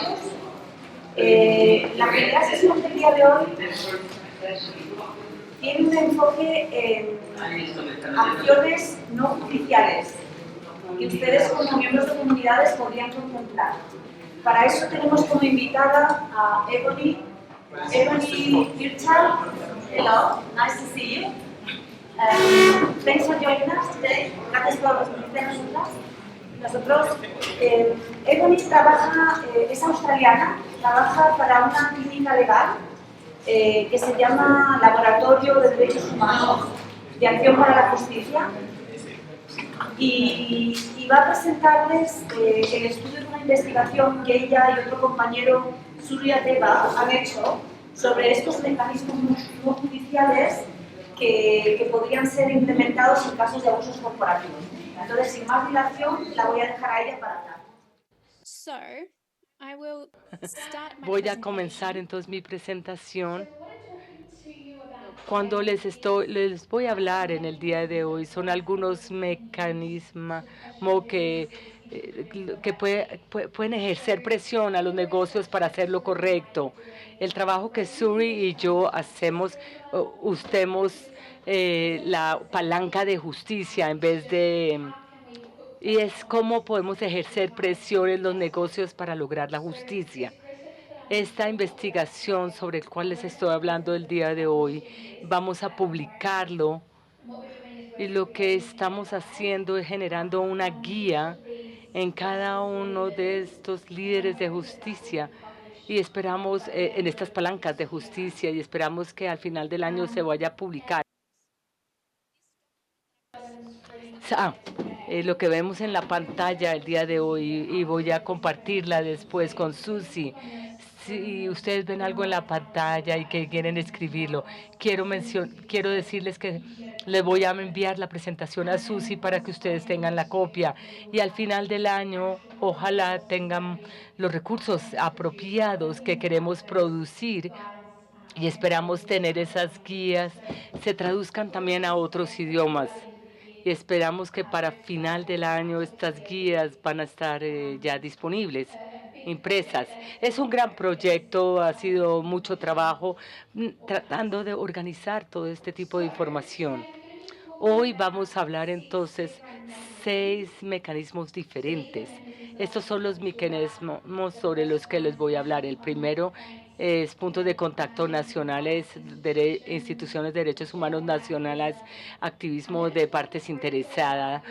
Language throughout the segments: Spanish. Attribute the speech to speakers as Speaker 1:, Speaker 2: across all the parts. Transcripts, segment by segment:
Speaker 1: todos. La primera sesión del día de hoy tiene un enfoque en acciones no judiciales que ustedes como miembros de comunidades podrían contemplar. Para eso tenemos como invitada a Ebony Birchall. Hello, nice to see you. Thanks for joining us today. Gracias por unirte a nosotros. Ebony trabaja, es australiana, trabaja para una clínica legal que se llama Laboratorio de Derechos Humanos de Acción para la Justicia y va a presentarles el estudio de una investigación que ella y otro compañero, Surya Deva, han hecho sobre estos mecanismos no judiciales que podrían ser implementados en casos de abusos corporativos. Entonces, sin más dilación, la voy a dejar a ella para hablar.
Speaker 2: Voy a comenzar entonces mi presentación. Cuando les voy a hablar en el día de hoy, son algunos mecanismos que pueden ejercer presión a los negocios para hacer lo correcto. El trabajo que Suri y yo hacemos, usemos la palanca de justicia en vez de... Y es cómo podemos ejercer presión en los negocios para lograr la justicia. Esta investigación sobre la cual les estoy hablando el día de hoy, vamos a publicarlo y lo que estamos haciendo es generando una guía en cada uno de estos líderes de justicia y esperamos en estas palancas de justicia y esperamos que al final del año se vaya a publicar. Ah, lo que vemos en la pantalla el día de hoy y voy a compartirla después con Susi. Si ustedes ven algo en la pantalla y que quieren escribirlo, quiero decirles que les voy a enviar la presentación a Susi para que ustedes tengan la copia y al final del año ojalá tengan los recursos apropiados que queremos producir y esperamos tener esas guías se traduzcan también a otros idiomas. Y esperamos que para final del año estas guías van a estar ya disponibles, impresas. Es un gran proyecto, ha sido mucho trabajo tratando de organizar todo este tipo de información. Hoy vamos a hablar entonces 6 mecanismos diferentes. Estos son los mecanismos sobre los que les voy a hablar. El primero es puntos de contacto nacionales, instituciones de derechos humanos nacionales, activismo de partes interesadas.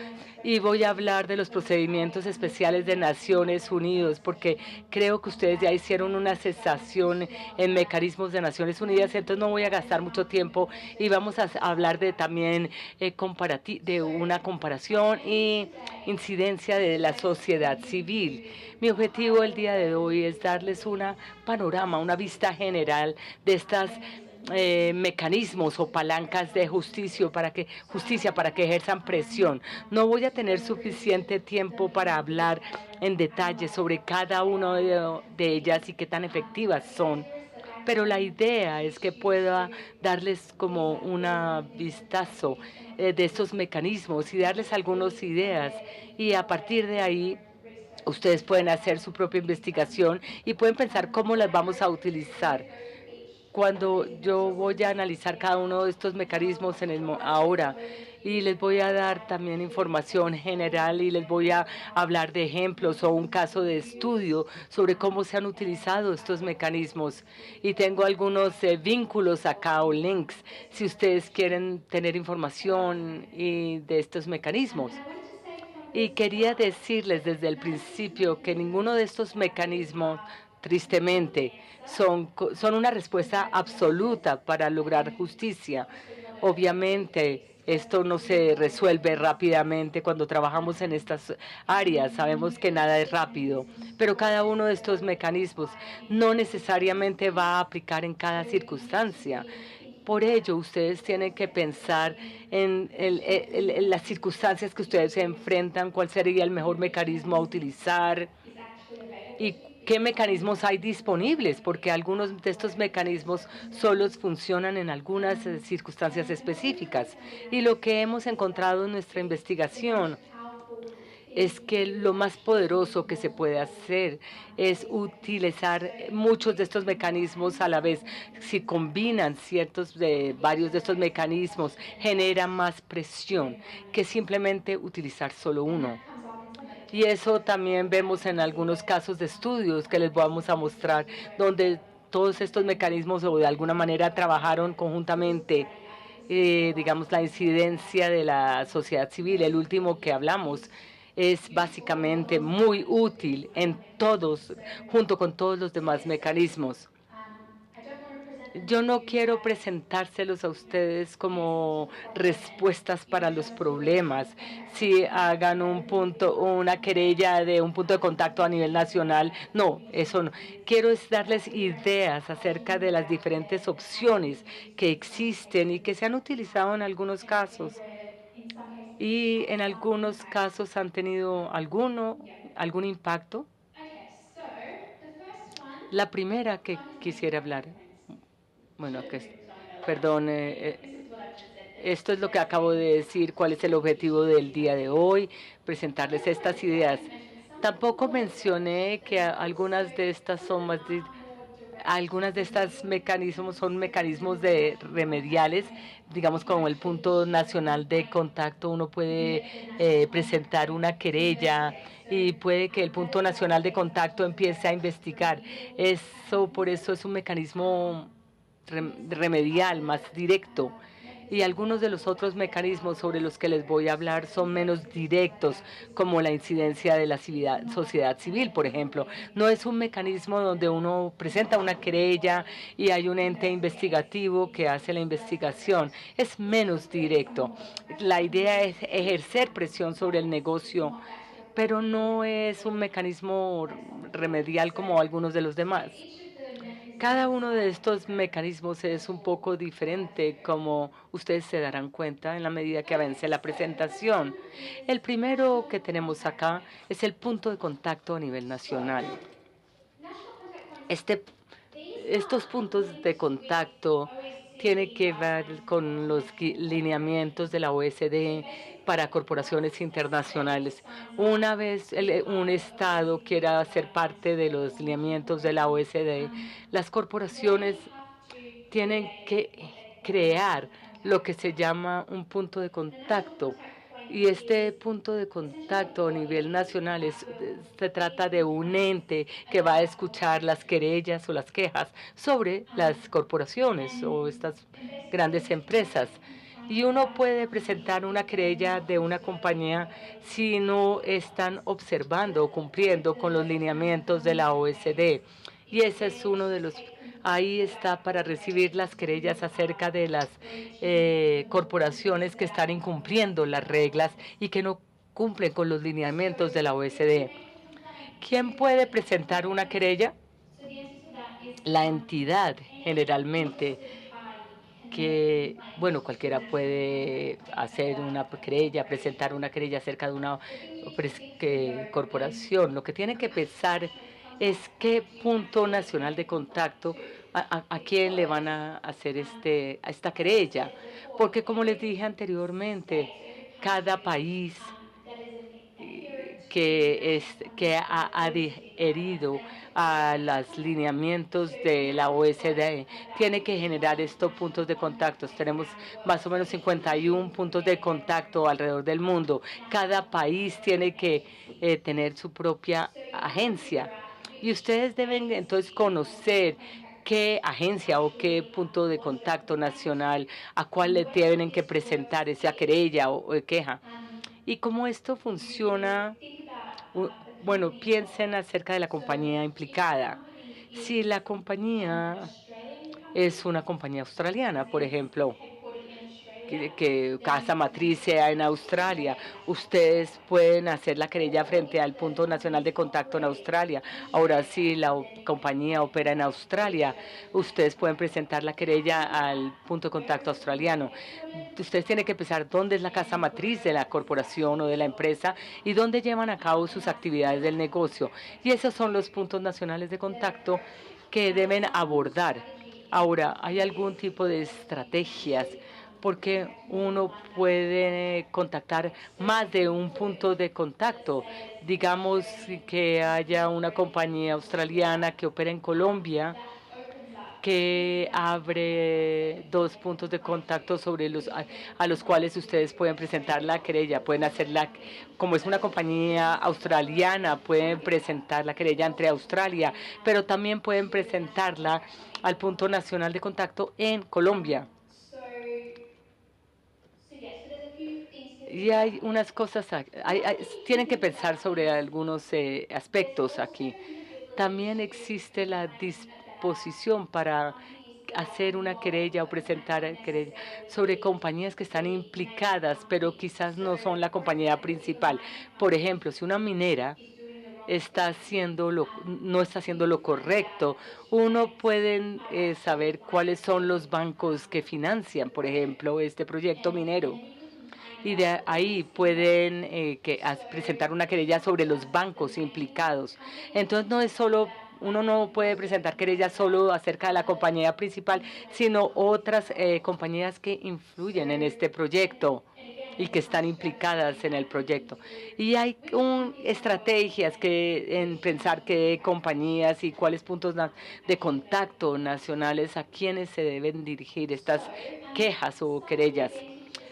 Speaker 2: Y voy a hablar de los procedimientos especiales de Naciones Unidas, porque creo que ustedes ya hicieron una cesación en mecanismos de Naciones Unidas, entonces no voy a gastar mucho tiempo y vamos a hablar de también de una comparación y incidencia de la sociedad civil. Mi objetivo el día de hoy es darles una panorama, una vista general de estas mecanismos o palancas de justicia para que ejerzan presión. No voy a tener suficiente tiempo para hablar en detalle sobre cada una de ellas y qué tan efectivas son, pero la idea es que pueda darles como una vistazo de estos mecanismos y darles algunas ideas y a partir de ahí ustedes pueden hacer su propia investigación y pueden pensar cómo las vamos a utilizar. Cuando yo voy a analizar cada uno de estos mecanismos ahora y les voy a dar también información general y les voy a hablar de ejemplos o un caso de estudio sobre cómo se han utilizado estos mecanismos. Y tengo algunos vínculos acá o links si ustedes quieren tener información de estos mecanismos. Y quería decirles desde el principio que ninguno de estos mecanismos, tristemente, son una respuesta absoluta para lograr justicia. Obviamente, esto no se resuelve rápidamente cuando trabajamos en estas áreas. Sabemos que nada es rápido, pero cada uno de estos mecanismos no necesariamente va a aplicar en cada circunstancia. Por ello, ustedes tienen que pensar en las circunstancias que ustedes se enfrentan, cuál sería el mejor mecanismo a utilizar y qué mecanismos hay disponibles, porque algunos de estos mecanismos solo funcionan en algunas circunstancias específicas. Y lo que hemos encontrado en nuestra investigación es que lo más poderoso que se puede hacer es utilizar muchos de estos mecanismos a la vez. Si combinan varios de estos mecanismos, genera más presión que simplemente utilizar solo uno. Y eso también vemos en algunos casos de estudios que les vamos a mostrar, donde todos estos mecanismos o de alguna manera trabajaron conjuntamente. Digamos, la incidencia de la sociedad civil, el último que hablamos, es básicamente muy útil en todos, junto con todos los demás mecanismos. Yo no quiero presentárselos a ustedes como respuestas para los problemas. Si hagan una querella de un punto de contacto a nivel nacional, no, eso no. Quiero es darles ideas acerca de las diferentes opciones que existen y que se han utilizado en algunos casos. Y en algunos casos han tenido algún impacto. La primera que quisiera hablar, bueno, perdón, esto es lo que acabo de decir, cuál es el objetivo del día de hoy, presentarles estas ideas. Tampoco mencioné que algunas de estas mecanismos son mecanismos remediales, digamos como el punto nacional de contacto. Uno puede presentar una querella y puede que el punto nacional de contacto empiece a investigar. Por eso es un mecanismo remedial, más directo. Y algunos de los otros mecanismos sobre los que les voy a hablar son menos directos, como la incidencia de la sociedad civil, por ejemplo. No es un mecanismo donde uno presenta una querella y hay un ente investigativo que hace la investigación. Es menos directo. La idea es ejercer presión sobre el negocio, pero no es un mecanismo remedial como algunos de los demás. Cada uno de estos mecanismos es un poco diferente, como ustedes se darán cuenta en la medida que avance la presentación. El primero que tenemos acá es el punto de contacto a nivel nacional. Este, estos puntos de contacto tienen que ver con los lineamientos de la OECD para corporaciones internacionales. Una vez un Estado quiera ser parte de los lineamientos de la OECD, las corporaciones tienen que crear lo que se llama un punto de contacto. Y este punto de contacto a nivel nacional se trata de un ente que va a escuchar las querellas o las quejas sobre las corporaciones o estas grandes empresas. Y uno puede presentar una querella de una compañía si no están observando o cumpliendo con los lineamientos de la OECD. Y ese es uno de los. Ahí está para recibir las querellas acerca de las corporaciones que están incumpliendo las reglas y que no cumplen con los lineamientos de la OECD. ¿Quién puede presentar una querella? La entidad, generalmente, que, bueno, cualquiera puede hacer una querella, presentar una querella acerca de una corporación. Lo que tiene que pensar es qué punto nacional de contacto a quién le van a hacer esta querella. Porque como les dije anteriormente, cada país que ha adherido a los lineamientos de la OECD tiene que generar estos puntos de contacto. Tenemos más o menos 51 puntos de contacto alrededor del mundo. Cada país tiene que tener su propia agencia. Y ustedes deben entonces conocer qué agencia o qué punto de contacto nacional a cuál le tienen que presentar esa querella o queja. Y cómo esto funciona, bueno, piensen acerca de la compañía implicada. Si la compañía es una compañía australiana, por ejemplo, que casa matriz sea en Australia, ustedes pueden hacer la querella frente al punto nacional de contacto en Australia. Ahora, si la compañía opera en Australia, ustedes pueden presentar la querella al punto de contacto australiano. Ustedes tienen que pensar dónde es la casa matriz de la corporación o de la empresa y dónde llevan a cabo sus actividades del negocio. Y esos son los puntos nacionales de contacto que deben abordar. Ahora, ¿hay algún tipo de estrategias porque uno puede contactar más de un punto de contacto. Digamos que haya una compañía australiana que opera en Colombia, que abre dos puntos de contacto sobre a los cuales ustedes pueden presentar la querella, pueden hacerla, como es una compañía australiana, pueden presentar la querella entre Australia, pero también pueden presentarla al punto nacional de contacto en Colombia. Y hay unas cosas, tienen que pensar sobre algunos aspectos aquí. También existe la disposición para hacer una querella o presentar querella sobre compañías que están implicadas, pero quizás no son la compañía principal. Por ejemplo, si una minera no está haciendo lo correcto, uno puede saber cuáles son los bancos que financian, por ejemplo, este proyecto minero. Y de ahí pueden presentar una querella sobre los bancos implicados. Entonces no es solo, uno no puede presentar querellas solo acerca de la compañía principal, sino otras compañías que influyen en este proyecto y que están implicadas en el proyecto. Y hay estrategias en pensar qué compañías y cuáles puntos de contacto nacionales a quienes se deben dirigir estas quejas o querellas.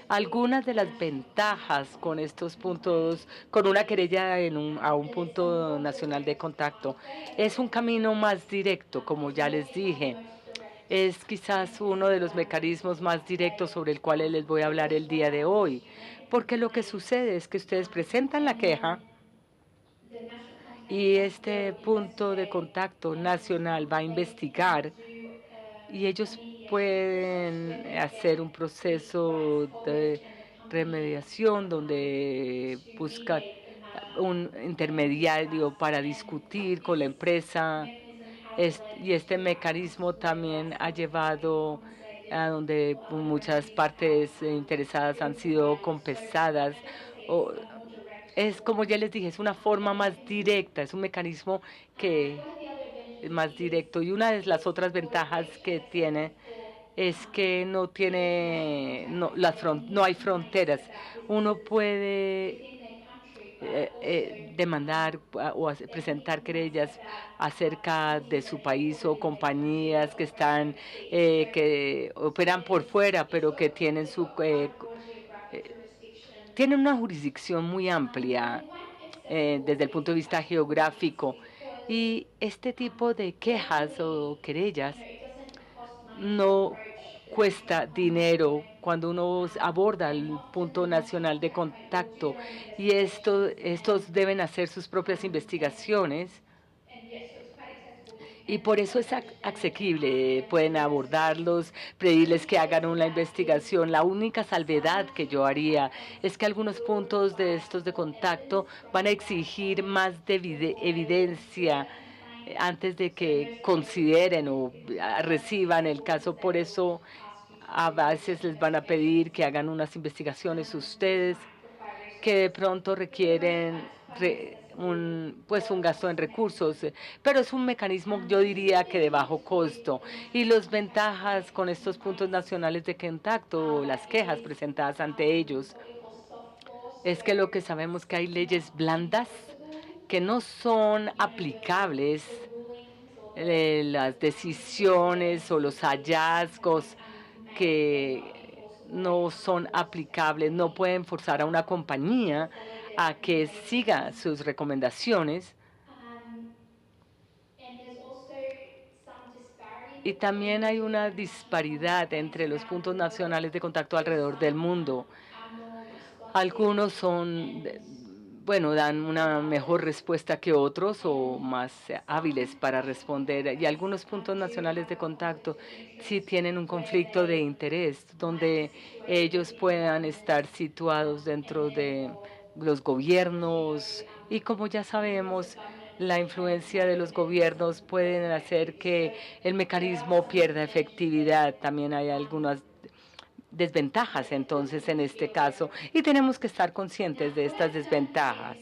Speaker 2: Algunas de las ventajas con estos puntos, con una querella a un punto nacional de contacto, es un camino más directo, como ya les dije. Es quizás uno de los mecanismos más directos sobre el cual les voy a hablar el día de hoy, porque lo que sucede es que ustedes presentan la queja y este punto de contacto nacional va a investigar y ellos pueden hacer un proceso de remediación donde buscan un intermediario para discutir con la empresa. Y este mecanismo también ha llevado a donde muchas partes interesadas han sido compensadas. O, es como ya les dije, es una forma más directa, es un mecanismo que es más directo. Y una de las otras ventajas que tiene es que no hay fronteras. Uno puede demandar o presentar querellas acerca de su país o compañías que que operan por fuera, pero que tienen una jurisdicción muy amplia desde el punto de vista geográfico. Y este tipo de quejas o querellas no cuesta dinero cuando uno aborda el punto nacional de contacto y estos deben hacer sus propias investigaciones y por eso es asequible. Pueden abordarlos, pedirles que hagan una investigación. La única salvedad que yo haría es que algunos puntos de estos de contacto van a exigir más de evidencia antes de que consideren o reciban el caso. Por eso a veces les van a pedir que hagan unas investigaciones ustedes que de pronto requieren un gasto en recursos, pero es un mecanismo, yo diría que de bajo costo. Y las ventajas con estos puntos nacionales de contacto, las quejas presentadas ante ellos, es que lo que sabemos que hay leyes blandas que no son aplicables, las decisiones o los hallazgos que no son aplicables, no pueden forzar a una compañía a que siga sus recomendaciones. Y también hay una disparidad entre los puntos nacionales de contacto alrededor del mundo. Algunos dan una mejor respuesta que otros o más hábiles para responder. Y algunos puntos nacionales de contacto sí tienen un conflicto de interés, donde ellos puedan estar situados dentro de los gobiernos. Y como ya sabemos, la influencia de los gobiernos puede hacer que el mecanismo pierda efectividad. También hay algunas desventajas entonces en este caso y tenemos que estar conscientes de estas desventajas.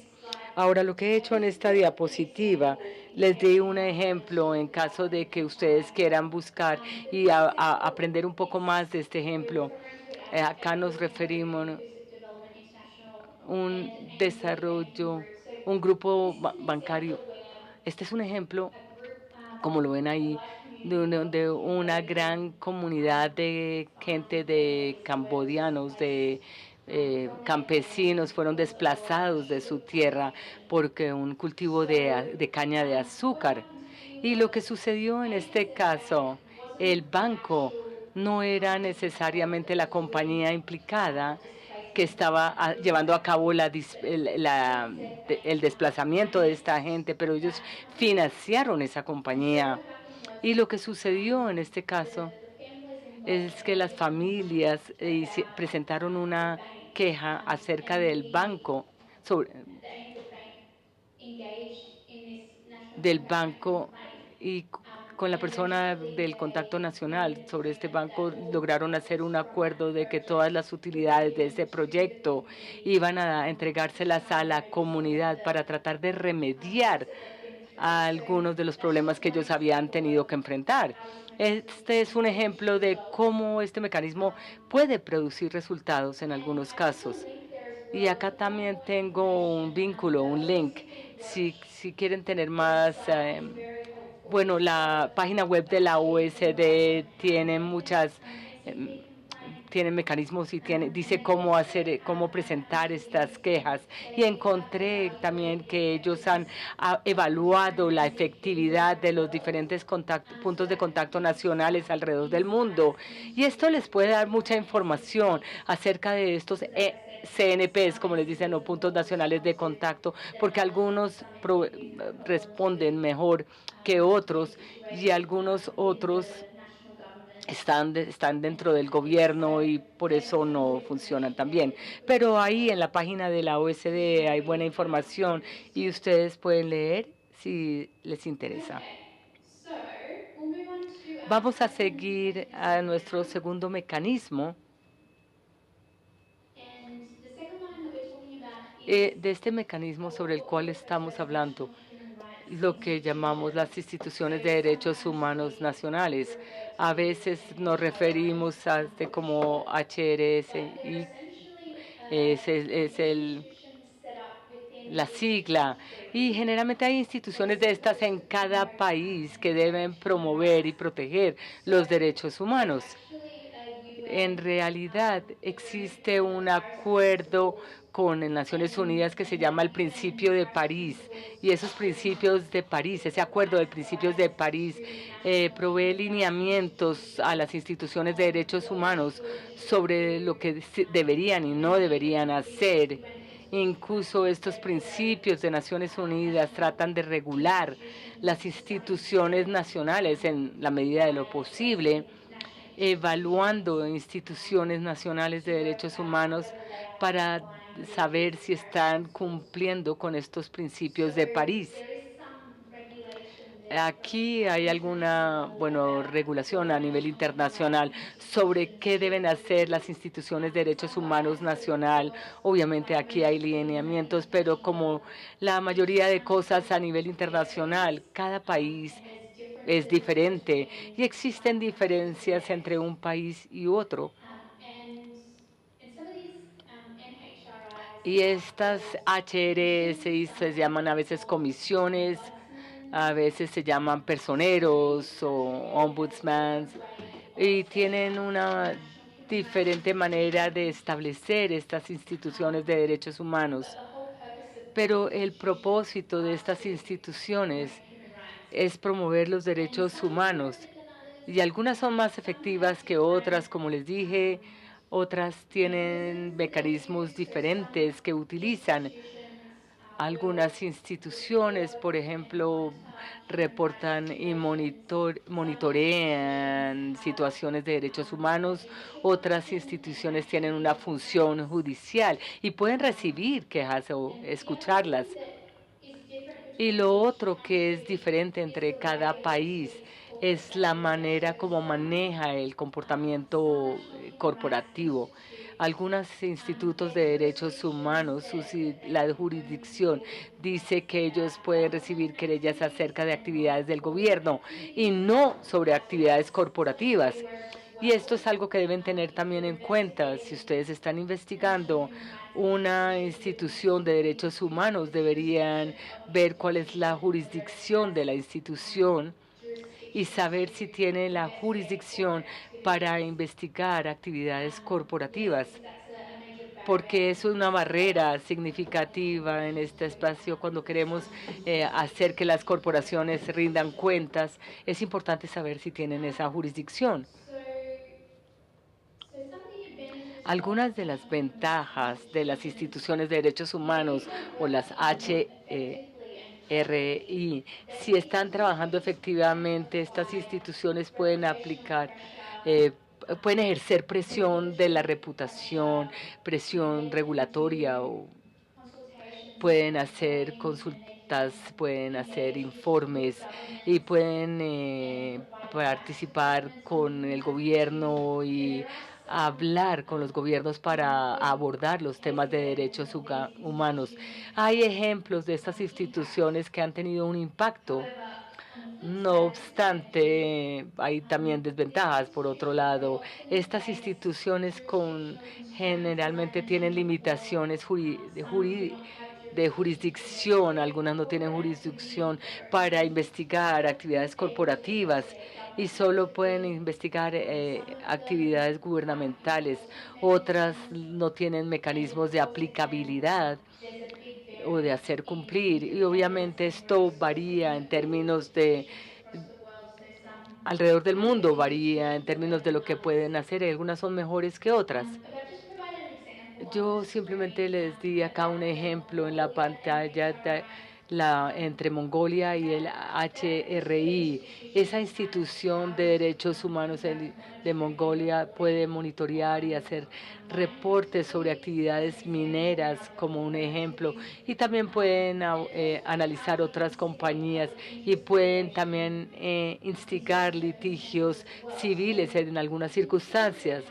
Speaker 2: Ahora, lo que he hecho en esta diapositiva, les di un ejemplo en caso de que ustedes quieran buscar y aprender un poco más de este ejemplo. Acá nos referimos a un desarrollo, un grupo bancario. Este es un ejemplo, como lo ven ahí, de una gran comunidad de gente, de cambodianos, de campesinos fueron desplazados de su tierra porque un cultivo de caña de azúcar. Y lo que sucedió en este caso, el banco no era necesariamente la compañía implicada que estaba llevando a cabo el desplazamiento de esta gente, pero ellos financiaron esa compañía. Y lo que sucedió en este caso es que las familias presentaron una queja acerca del banco, sobre, del banco y con la persona del contacto nacional sobre este banco lograron hacer un acuerdo de que todas las utilidades de este proyecto iban a entregárselas a la comunidad para tratar de remediar a algunos de los problemas que ellos habían tenido que enfrentar. Este es un ejemplo de cómo este mecanismo puede producir resultados en algunos casos. Y acá también tengo un vínculo, un link. Si quieren tener más, bueno, la página web de la OSD tiene muchas, eh, tiene mecanismos y dice cómo hacer, cómo presentar estas quejas. Y encontré también que ellos han evaluado la efectividad de los diferentes puntos de contacto nacionales alrededor del mundo. Y esto les puede dar mucha información acerca de estos CNPs, como les dicen, o puntos nacionales de contacto, porque algunos responden mejor que otros y algunos otros están dentro del gobierno y por eso no funcionan tan bien. Pero ahí en la página de la OSD hay buena información y ustedes pueden leer si les interesa. Vamos a seguir a nuestro segundo mecanismo. De este mecanismo sobre el cual estamos hablando, lo que llamamos las instituciones de derechos humanos nacionales. A veces nos referimos a como HRS y es la sigla. Y generalmente hay instituciones de estas en cada país que deben promover y proteger los derechos humanos. En realidad existe un acuerdo con Naciones Unidas que se llama el Principio de París, y esos principios de París, ese acuerdo de principios de París provee lineamientos a las instituciones de derechos humanos sobre lo que deberían y no deberían hacer. Incluso estos principios de Naciones Unidas tratan de regular las instituciones nacionales en la medida de lo posible, evaluando instituciones nacionales de derechos humanos para saber si están cumpliendo con estos principios de París. Aquí hay alguna, bueno, regulación a nivel internacional sobre qué deben hacer las instituciones de derechos humanos nacional. Obviamente aquí hay lineamientos, pero como la mayoría de cosas a nivel internacional, cada país es diferente y existen diferencias entre un país y otro. Y estas HRS se llaman a veces comisiones, a veces se llaman personeros o ombudsmans y tienen una diferente manera de establecer estas instituciones de derechos humanos. Pero el propósito de estas instituciones es promover los derechos humanos y algunas son más efectivas que otras, como les dije, otras tienen mecanismos diferentes que utilizan. Algunas instituciones, por ejemplo, reportan y monitorean situaciones de derechos humanos. Otras instituciones tienen una función judicial y pueden recibir quejas o escucharlas. Y lo otro que es diferente entre cada país es la manera como maneja el comportamiento corporativo. Algunos institutos de derechos humanos, la jurisdicción dice que ellos pueden recibir querellas acerca de actividades del gobierno y no sobre actividades corporativas. Y esto es algo que deben tener también en cuenta. Si ustedes están investigando una institución de derechos humanos, deberían ver cuál es la jurisdicción de la institución y saber si tiene la jurisdicción para investigar actividades corporativas, porque es una barrera significativa en este espacio cuando queremos hacer que las corporaciones rindan cuentas. Es importante saber si tienen esa jurisdicción. Algunas de las ventajas de las instituciones de derechos humanos o las HRI, si están trabajando efectivamente, estas instituciones pueden aplicar, pueden ejercer presión de la reputación, presión regulatoria, o pueden hacer consultas, pueden hacer informes y pueden participar con el gobierno y hablar con los gobiernos para abordar los temas de derechos humanos. Hay ejemplos de estas instituciones que han tenido un impacto. No obstante, hay también desventajas. Por otro lado, estas instituciones generalmente tienen limitaciones de jurisdicción, algunas no tienen jurisdicción para investigar actividades corporativas y solo pueden investigar actividades gubernamentales. Otras no tienen mecanismos de aplicabilidad o de hacer cumplir. Y obviamente esto varía en términos de alrededor del mundo, varía en términos de lo que pueden hacer. Algunas son mejores que otras. Yo simplemente les di acá un ejemplo en la pantalla entre Mongolia y el HRI. Esa institución de derechos humanos de Mongolia puede monitorear y hacer reportes sobre actividades mineras como un ejemplo, y también pueden analizar otras compañías y pueden también instigar litigios civiles en algunas circunstancias.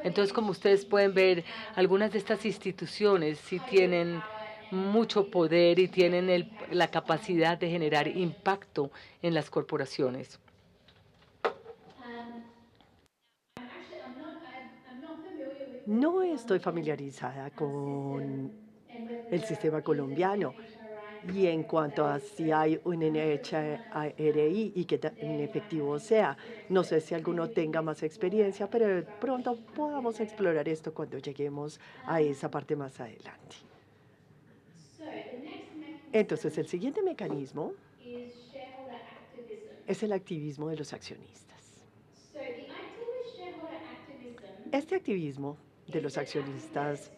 Speaker 2: Entonces, como ustedes pueden ver, algunas de estas instituciones sí tienen mucho poder y tienen la capacidad de generar impacto en las corporaciones.
Speaker 3: No estoy familiarizada con el sistema colombiano y en cuanto a si hay un NHRI y que en efectivo sea. No sé si alguno tenga más experiencia, pero pronto podamos explorar esto cuando lleguemos a esa parte más adelante. Entonces, el siguiente mecanismo es el activismo de los accionistas. Este activismo de los accionistas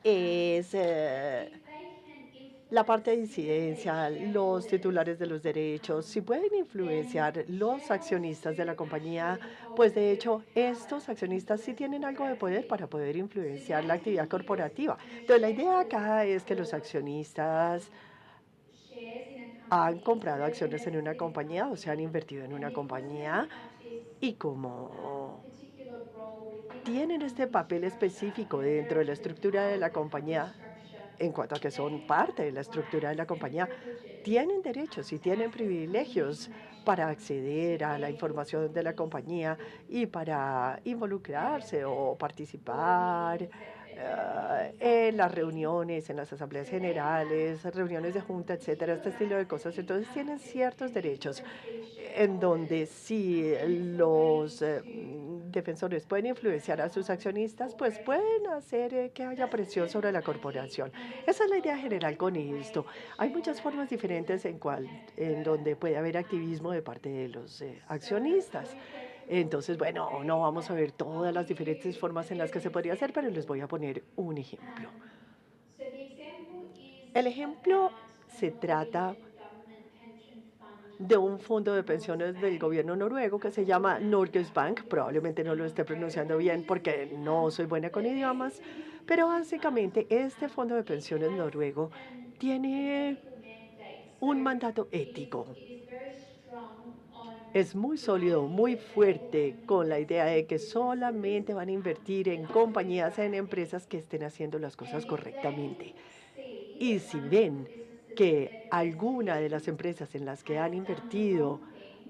Speaker 3: es la parte de incidencia, los titulares de los derechos, si pueden influenciar los accionistas de la compañía, pues de hecho estos accionistas sí tienen algo de poder para poder influenciar la actividad corporativa. Entonces la idea acá es que los accionistas han comprado acciones en una compañía o se han invertido en una compañía y como tienen este papel específico dentro de la estructura de la compañía, en cuanto a que son parte de la estructura de la compañía, tienen derechos y tienen privilegios para acceder a la información de la compañía y para involucrarse o participar en las reuniones, en las asambleas generales, reuniones de junta, etcétera, este estilo de cosas. Entonces tienen ciertos derechos en donde si los defensores pueden influenciar a sus accionistas, pues pueden hacer que haya presión sobre la corporación. Esa es la idea general con esto. Hay muchas formas diferentes en donde puede haber activismo de parte de los accionistas. Entonces, bueno, no vamos a ver todas las diferentes formas en las que se podría hacer, pero les voy a poner un ejemplo. El ejemplo se trata de un fondo de pensiones del gobierno noruego que se llama Norges Bank. Probablemente no lo esté pronunciando bien porque no soy buena con idiomas, pero básicamente este fondo de pensiones noruego tiene un mandato ético. Es muy sólido, muy fuerte, con la idea de que solamente van a invertir en compañías, en empresas que estén haciendo las cosas correctamente. Y si ven que alguna de las empresas en las que han invertido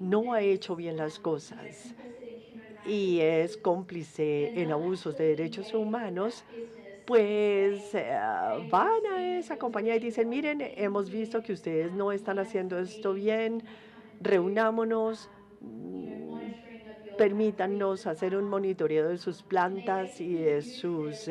Speaker 3: no ha hecho bien las cosas y es cómplice en abusos de derechos humanos, pues van a esa compañía y dicen, miren, hemos visto que ustedes no están haciendo esto bien, reunámonos, permítanos hacer un monitoreo de sus plantas y de sus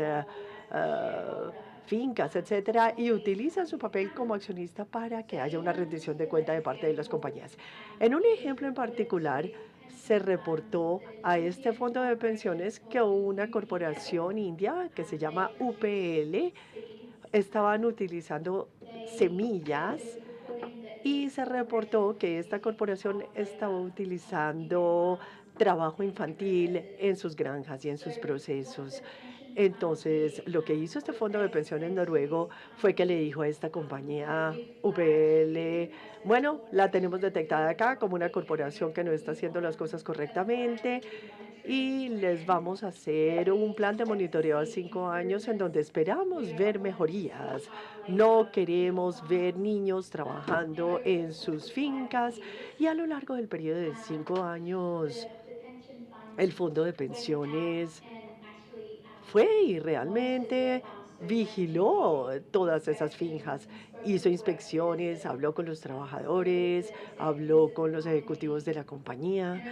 Speaker 3: fincas, etcétera, y utilizan su papel como accionista para que haya una rendición de cuenta de parte de las compañías. En un ejemplo en particular, se reportó a este fondo de pensiones que una corporación india que se llama UPL estaban utilizando semillas y se reportó que esta corporación estaba utilizando trabajo infantil en sus granjas y en sus procesos. Entonces, lo que hizo este fondo de pensiones noruego fue que le dijo a esta compañía UPL, bueno, la tenemos detectada acá como una corporación que no está haciendo las cosas correctamente y les vamos a hacer un plan de monitoreo a 5 años en donde esperamos ver mejorías. No queremos ver niños trabajando en sus fincas y a lo largo del periodo de 5 años, el fondo de pensiones fue y realmente vigiló todas esas finjas, hizo inspecciones, habló con los trabajadores, habló con los ejecutivos de la compañía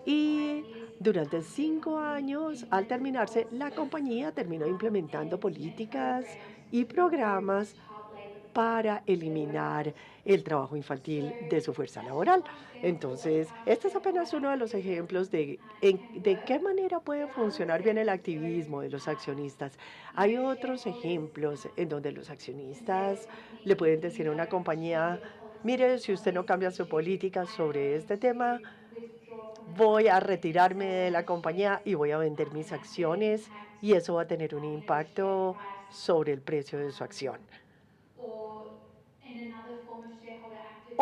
Speaker 3: y durante 5 años, al terminarse, la compañía terminó implementando políticas y programas para eliminar el trabajo infantil de su fuerza laboral. Entonces, este es apenas uno de los ejemplos de qué manera puede funcionar bien el activismo de los accionistas. Hay otros ejemplos en donde los accionistas le pueden decir a una compañía, mire, si usted no cambia su política sobre este tema, voy a retirarme de la compañía y voy a vender mis acciones y eso va a tener un impacto sobre el precio de su acción.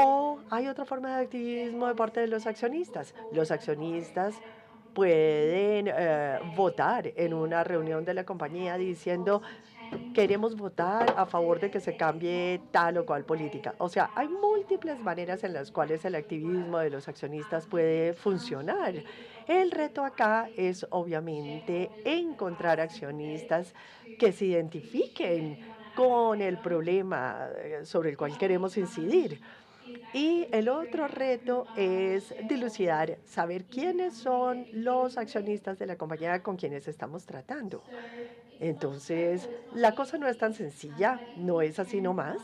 Speaker 3: O hay otra forma de activismo de parte de los accionistas. Los accionistas pueden votar en una reunión de la compañía diciendo, queremos votar a favor de que se cambie tal o cual política. O sea, hay múltiples maneras en las cuales el activismo de los accionistas puede funcionar. El reto acá es obviamente encontrar accionistas que se identifiquen con el problema sobre el cual queremos incidir. Y el otro reto es dilucidar, saber quiénes son los accionistas de la compañía con quienes estamos tratando. Entonces, la cosa no es tan sencilla, no es así nomás,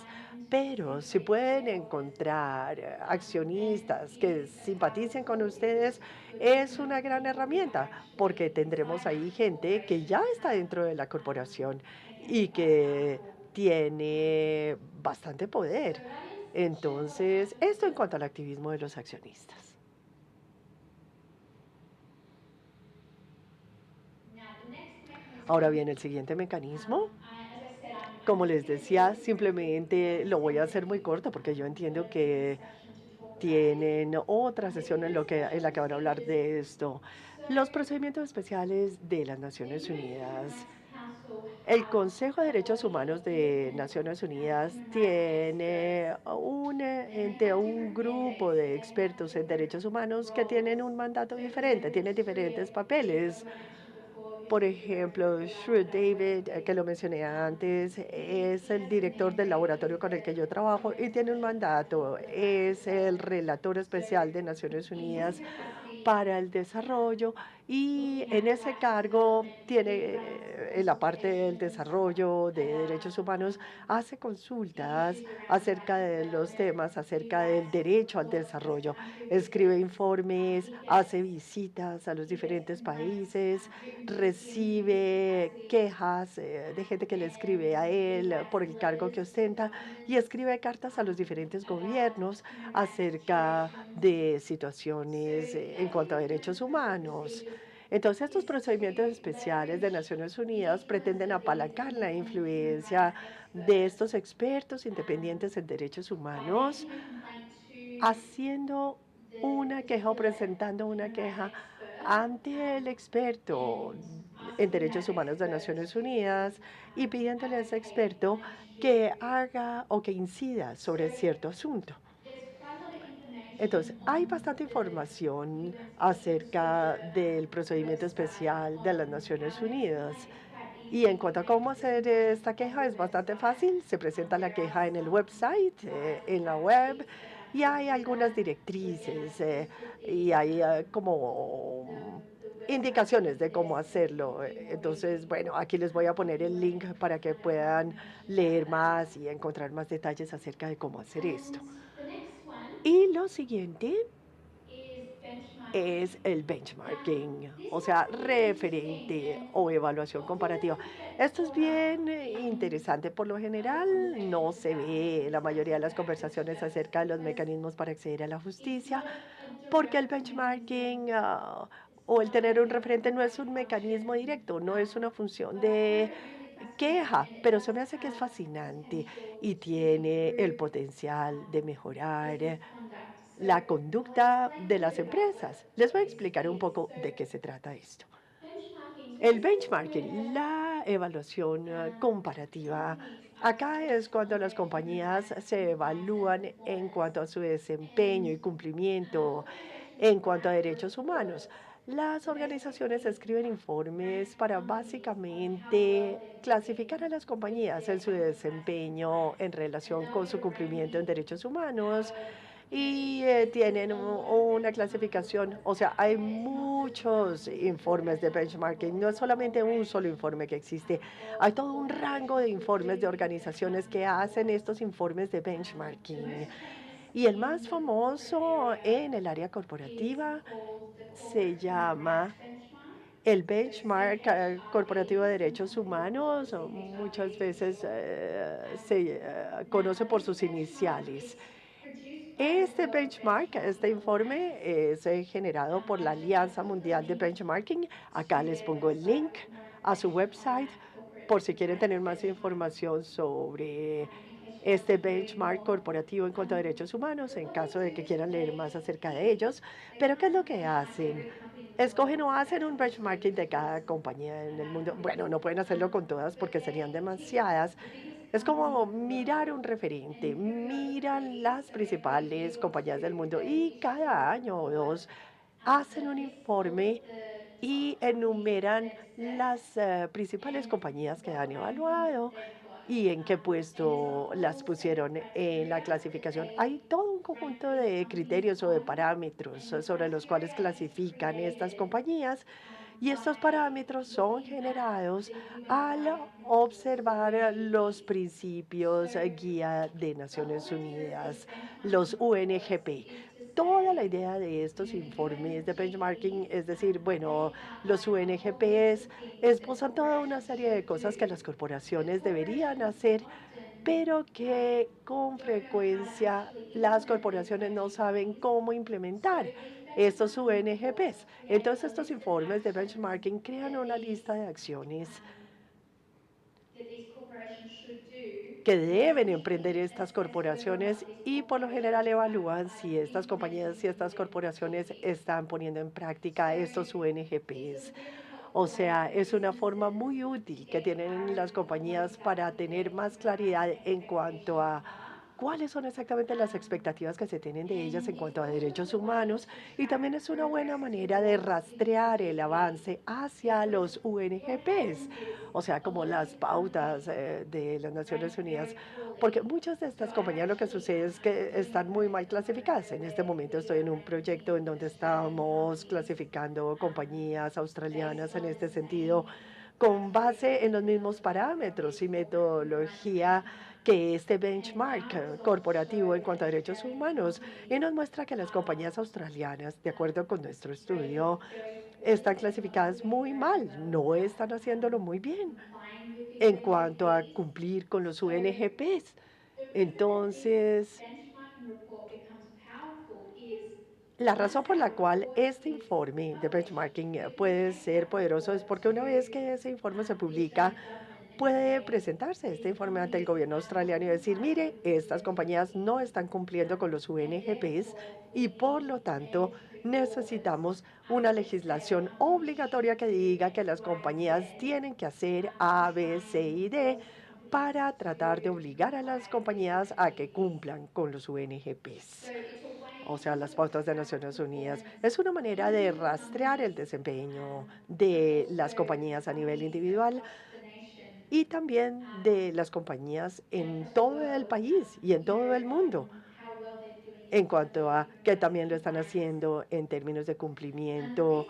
Speaker 3: pero si pueden encontrar accionistas que simpaticen con ustedes, es una gran herramienta, porque tendremos ahí gente que ya está dentro de la corporación y que tiene bastante poder. Entonces, esto en cuanto al activismo de los accionistas. Ahora bien, el siguiente mecanismo, como les decía, simplemente lo voy a hacer muy corto porque yo entiendo que tienen otra sesión en la que van a hablar de esto. Los procedimientos especiales de las Naciones Unidas. El Consejo de Derechos Humanos de Naciones Unidas tiene un grupo de expertos en derechos humanos que tienen un mandato diferente, tienen diferentes papeles. Por ejemplo, Stuart David, que lo mencioné antes, es el director del laboratorio con el que yo trabajo y tiene un mandato. Es el relator especial de Naciones Unidas para el desarrollo y en ese cargo tiene en la parte del desarrollo de derechos humanos, hace consultas acerca de los temas, acerca del derecho al desarrollo, escribe informes, hace visitas a los diferentes países, recibe quejas de gente que le escribe a él por el cargo que ostenta y escribe cartas a los diferentes gobiernos acerca de situaciones en cuanto a derechos humanos. Entonces, estos procedimientos especiales de Naciones Unidas pretenden apalancar la influencia de estos expertos independientes en derechos humanos, haciendo una queja o presentando una queja ante el experto en derechos humanos de Naciones Unidas y pidiéndole a ese experto que haga o que incida sobre cierto asunto. Entonces, hay bastante información acerca del procedimiento especial de las Naciones Unidas. Y en cuanto a cómo hacer esta queja, es bastante fácil. Se presenta la queja en el website, en la web, y hay algunas directrices y hay como indicaciones de cómo hacerlo. Entonces, bueno, aquí les voy a poner el link para que puedan leer más y encontrar más detalles acerca de cómo hacer esto. Y lo siguiente es el benchmarking, o sea, referente o evaluación comparativa. Esto es bien interesante. Por lo general, no se ve en la mayoría de las conversaciones acerca de los mecanismos para acceder a la justicia, porque el benchmarking o el tener un referente no es un mecanismo directo, no es una función de queja, pero se me hace que es fascinante y tiene el potencial de mejorar la conducta de las empresas. Les voy a explicar un poco de qué se trata esto. El benchmarking, la evaluación comparativa, acá es cuando las compañías se evalúan en cuanto a su desempeño y cumplimiento en cuanto a derechos humanos. Las organizaciones escriben informes para básicamente clasificar a las compañías en su desempeño en relación con su cumplimiento en derechos humanos y tienen una clasificación. O sea, hay muchos informes de benchmarking, no es solamente un solo informe que existe, hay todo un rango de informes de organizaciones que hacen estos informes de benchmarking. Y el más famoso en el área corporativa se llama el benchmark corporativo de derechos humanos, o muchas veces se conoce por sus iniciales. Este benchmark, este informe es generado por la Alianza Mundial de Benchmarking. Acá les pongo el link a su website por si quieren tener más información sobre este benchmark corporativo en cuanto a derechos humanos, en caso de que quieran leer más acerca de ellos. Pero ¿qué es lo que hacen? Escogen o hacen un benchmarking de cada compañía en el mundo. Bueno, no pueden hacerlo con todas porque serían demasiadas. Es como mirar un referente, miran las principales compañías del mundo y cada año o dos hacen un informe y enumeran las principales compañías que han evaluado y en qué puesto las pusieron en la clasificación. Hay todo un conjunto de criterios o de parámetros sobre los cuales clasifican estas compañías y estos parámetros son generados al observar los principios guía de Naciones Unidas, los UNGP. Toda la idea de estos informes de benchmarking es decir, bueno, los UNGPs esbozan toda una serie de cosas que las corporaciones deberían hacer, pero que con frecuencia las corporaciones no saben cómo implementar estos UNGPs. Entonces, estos informes de benchmarking crean una lista de acciones que deben emprender estas corporaciones y por lo general evalúan si estas compañías, si estas corporaciones están poniendo en práctica estos UNGPs. O sea, es una forma muy útil que tienen las compañías para tener más claridad en cuanto a cuáles son exactamente las expectativas que se tienen de ellas en cuanto a derechos humanos y también es una buena manera de rastrear el avance hacia los UNGPs, o sea, como las pautas de las Naciones Unidas, porque muchas de estas compañías lo que sucede es que están muy mal clasificadas. En este momento estoy en un proyecto en donde estamos clasificando compañías australianas en este sentido con base en los mismos parámetros y metodología que este benchmark corporativo en cuanto a derechos humanos y nos muestra que las compañías australianas, de acuerdo con nuestro estudio, están clasificadas muy mal, no están haciéndolo muy bien en cuanto a cumplir con los UNGPs. Entonces, la razón por la cual este informe de benchmarking puede ser poderoso es porque una vez que ese informe se publica, puede presentarse este informe ante el gobierno australiano y decir, mire, estas compañías no están cumpliendo con los UNGPs y por lo tanto necesitamos una legislación obligatoria que diga que las compañías tienen que hacer A, B, C y D para tratar de obligar a las compañías a que cumplan con los UNGPs. o sea, las pautas de Naciones Unidas. Es una manera de rastrear el desempeño de las compañías a nivel individual y también de las compañías en todo el país y en todo el mundo, en cuanto a que también lo están haciendo en términos de cumplimiento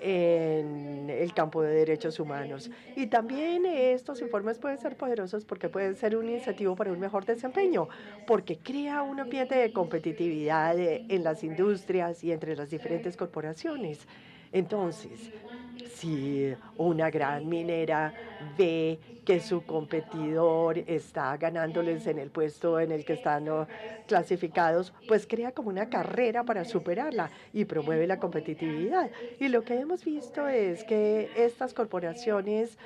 Speaker 3: en el campo de derechos humanos. Y también estos informes pueden ser poderosos porque pueden ser un incentivo para un mejor desempeño, porque crea un ambiente de competitividad en las industrias y entre las diferentes corporaciones. Entonces, si una gran minera ve que su competidor está ganándoles en el puesto en el que están clasificados, pues crea como una carrera para superarla y promueve la competitividad. Y lo que hemos visto es que estas corporaciones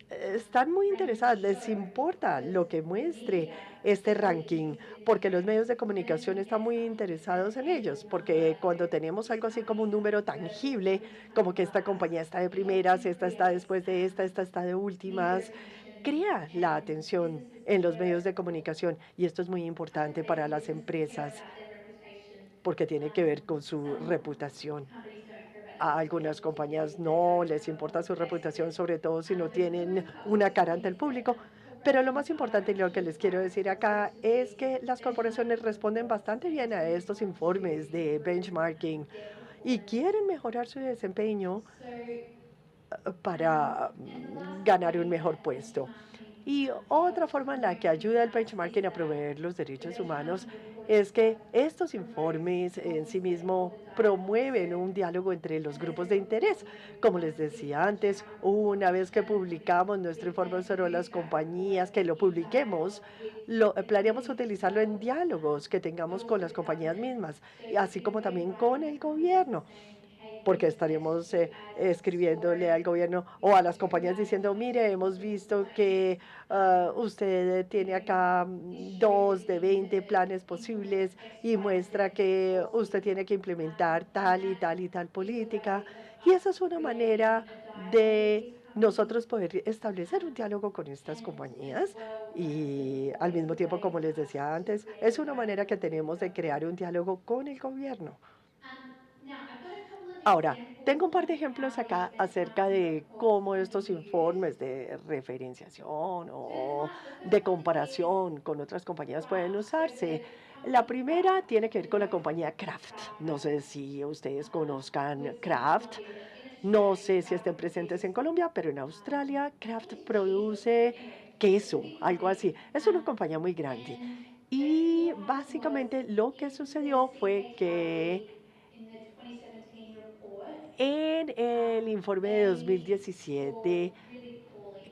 Speaker 3: están muy interesadas, les importa lo que muestre este ranking, porque los medios de comunicación están muy interesados en ellos, porque cuando tenemos algo así como un número tangible, como que esta compañía está de primeras, esta está después de esta está de últimas, crea la atención en los medios de comunicación y esto es muy importante para las empresas porque tiene que ver con su reputación. A algunas compañías no les importa su reputación, sobre todo si no tienen una cara ante el público. Pero lo más importante y lo que les quiero decir acá es que las corporaciones responden bastante bien a estos informes de benchmarking y quieren mejorar su desempeño para ganar un mejor puesto. Y otra forma en la que ayuda el benchmarking a promover los derechos humanos es que estos informes en sí mismos promueven un diálogo entre los grupos de interés. Como les decía antes, una vez que publicamos nuestro informe sobre las compañías, que lo publiquemos, planeamos utilizarlo en diálogos que tengamos con las compañías mismas, así como también con el gobierno porque estaríamos escribiéndole al gobierno o a las compañías diciendo, mire, hemos visto que usted tiene acá 2 de 20 planes posibles y muestra que usted tiene que implementar tal y tal y tal política. Y esa es una manera de nosotros poder establecer un diálogo con estas compañías y al mismo tiempo, como les decía antes, es una manera que tenemos de crear un diálogo con el gobierno. Ahora, tengo un par de ejemplos acá acerca de cómo estos informes de referenciación o de comparación con otras compañías pueden usarse. La primera tiene que ver con la compañía Kraft. No sé si ustedes conozcan Kraft. No sé si estén presentes en Colombia, pero en Australia Kraft produce queso, algo así. Es una compañía muy grande. Y básicamente lo que sucedió fue que en el informe de 2017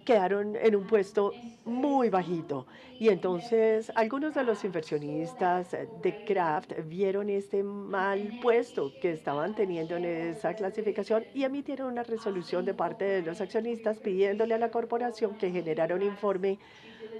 Speaker 3: quedaron en un puesto muy bajito. Y entonces algunos de los inversionistas de Kraft vieron este mal puesto que estaban teniendo en esa clasificación y emitieron una resolución de parte de los accionistas pidiéndole a la corporación que generara un informe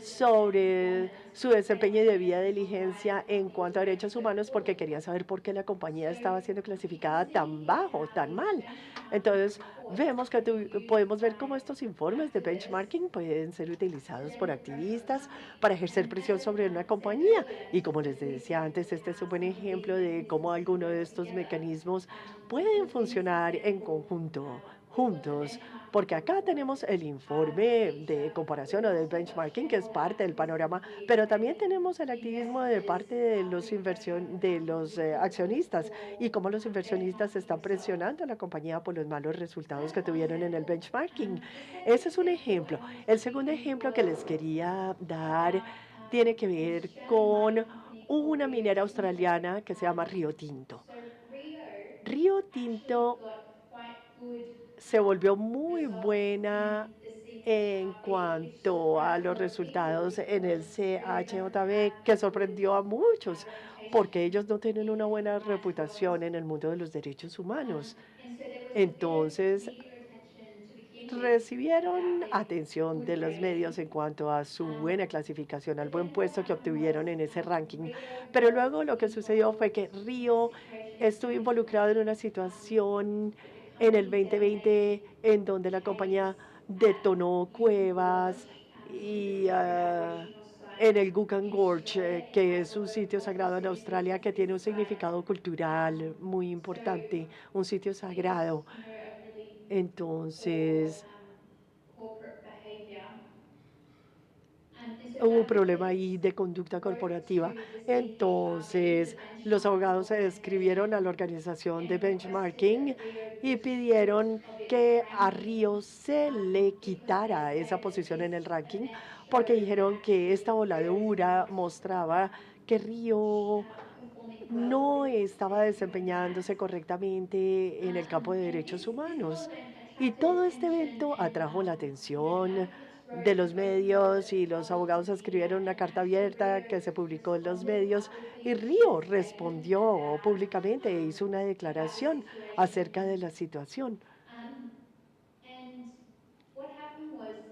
Speaker 3: sobre su desempeño y debida diligencia en cuanto a derechos humanos porque querían saber por qué la compañía estaba siendo clasificada tan bajo, tan mal. Entonces, vemos que podemos ver cómo estos informes de benchmarking pueden ser utilizados por activistas para ejercer presión sobre una compañía. Y como les decía antes, este es un buen ejemplo de cómo algunos de estos mecanismos pueden funcionar en conjunto, juntos, porque acá tenemos el informe de comparación o de benchmarking, que es parte del panorama, pero también tenemos el activismo de parte de los accionistas y cómo los inversionistas están presionando a la compañía por los malos resultados que tuvieron en el benchmarking. Ese es un ejemplo. El segundo ejemplo que les quería dar tiene que ver con una minera australiana que se llama Río Tinto. Río Tinto se volvió muy buena en cuanto a los resultados en el CHJB, que sorprendió a muchos, porque ellos no tienen una buena reputación en el mundo de los derechos humanos. Entonces, recibieron atención de los medios en cuanto a su buena clasificación, al buen puesto que obtuvieron en ese ranking. Pero luego lo que sucedió fue que Río estuvo involucrado en una situación en el 2020 en donde la compañía detonó cuevas y en el Guggen Gorge, que es un sitio sagrado en Australia que tiene un significado cultural muy importante, un sitio sagrado. Entonces, hubo un problema ahí de conducta corporativa. Entonces, los abogados se escribieron a la organización de benchmarking y pidieron que a Río se le quitara esa posición en el ranking porque dijeron que esta voladura mostraba que Río no estaba desempeñándose correctamente en el campo de derechos humanos. Y todo este evento atrajo la atención de los medios y los abogados escribieron una carta abierta que se publicó en los medios y Río respondió públicamente e hizo una declaración acerca de la situación.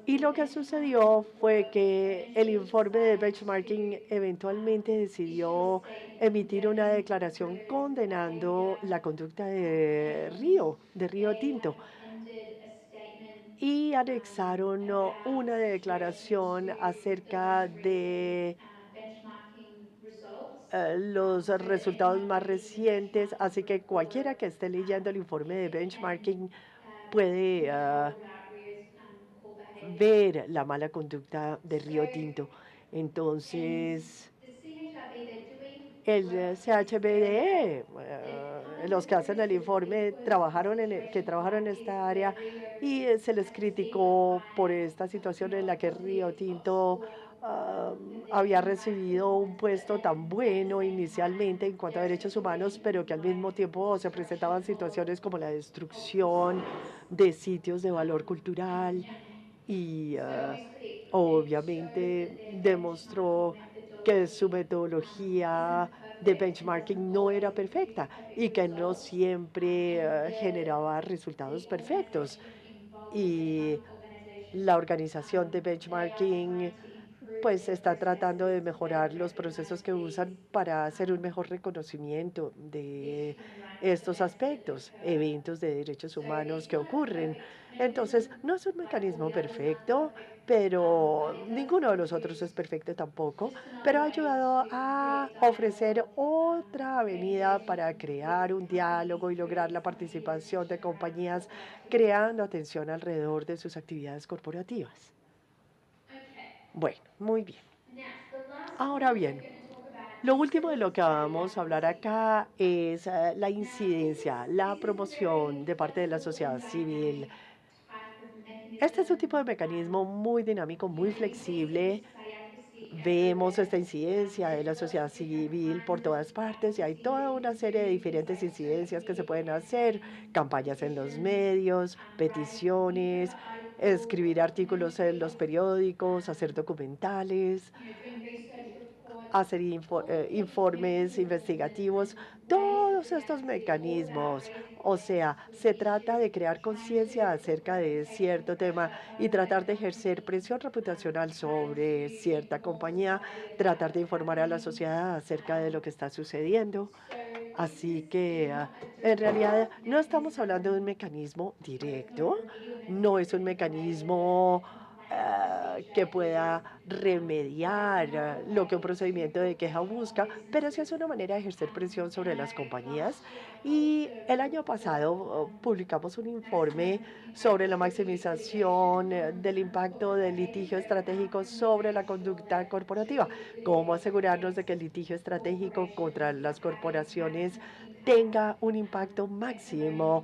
Speaker 3: Y lo que sucedió fue que el informe de benchmarking eventualmente decidió emitir una declaración condenando la conducta de Río Tinto, y anexaron una declaración acerca de los resultados más recientes, así que cualquiera que esté leyendo el informe de benchmarking puede ver la mala conducta de Río Tinto. Entonces, el CHBDE, los que hacen el informe, que trabajaron en esta área y se les criticó por esta situación en la que Río Tinto había recibido un puesto tan bueno inicialmente en cuanto a derechos humanos, pero que al mismo tiempo se presentaban situaciones como la destrucción de sitios de valor cultural y obviamente demostró que su metodología de benchmarking no era perfecta y que no siempre generaba resultados perfectos. Y la organización de benchmarking pues está tratando de mejorar los procesos que usan para hacer un mejor reconocimiento de estos aspectos, eventos de derechos humanos que ocurren. Entonces, no es un mecanismo perfecto, pero ninguno de los otros es perfecto tampoco, pero ha ayudado a ofrecer otra avenida para crear un diálogo y lograr la participación de compañías creando atención alrededor de sus actividades corporativas. Bueno, muy bien. Ahora bien, lo último de lo que vamos a hablar acá es la incidencia, la promoción de parte de la sociedad civil. Este es un tipo de mecanismo muy dinámico, muy flexible. Vemos esta incidencia de la sociedad civil por todas partes y hay toda una serie de diferentes incidencias que se pueden hacer, campañas en los medios, peticiones, escribir artículos en los periódicos, hacer documentales, hacer informes investigativos, todos estos mecanismos. O sea, se trata de crear conciencia acerca de cierto tema y tratar de ejercer presión reputacional sobre cierta compañía, tratar de informar a la sociedad acerca de lo que está sucediendo. Así que en realidad no estamos hablando de un mecanismo directo, no es un mecanismo que pueda remediar lo que un procedimiento de queja busca, pero sí es una manera de ejercer presión sobre las compañías. Y el año pasado publicamos un informe sobre la maximización del impacto del litigio estratégico sobre la conducta corporativa, cómo asegurarnos de que el litigio estratégico contra las corporaciones tenga un impacto máximo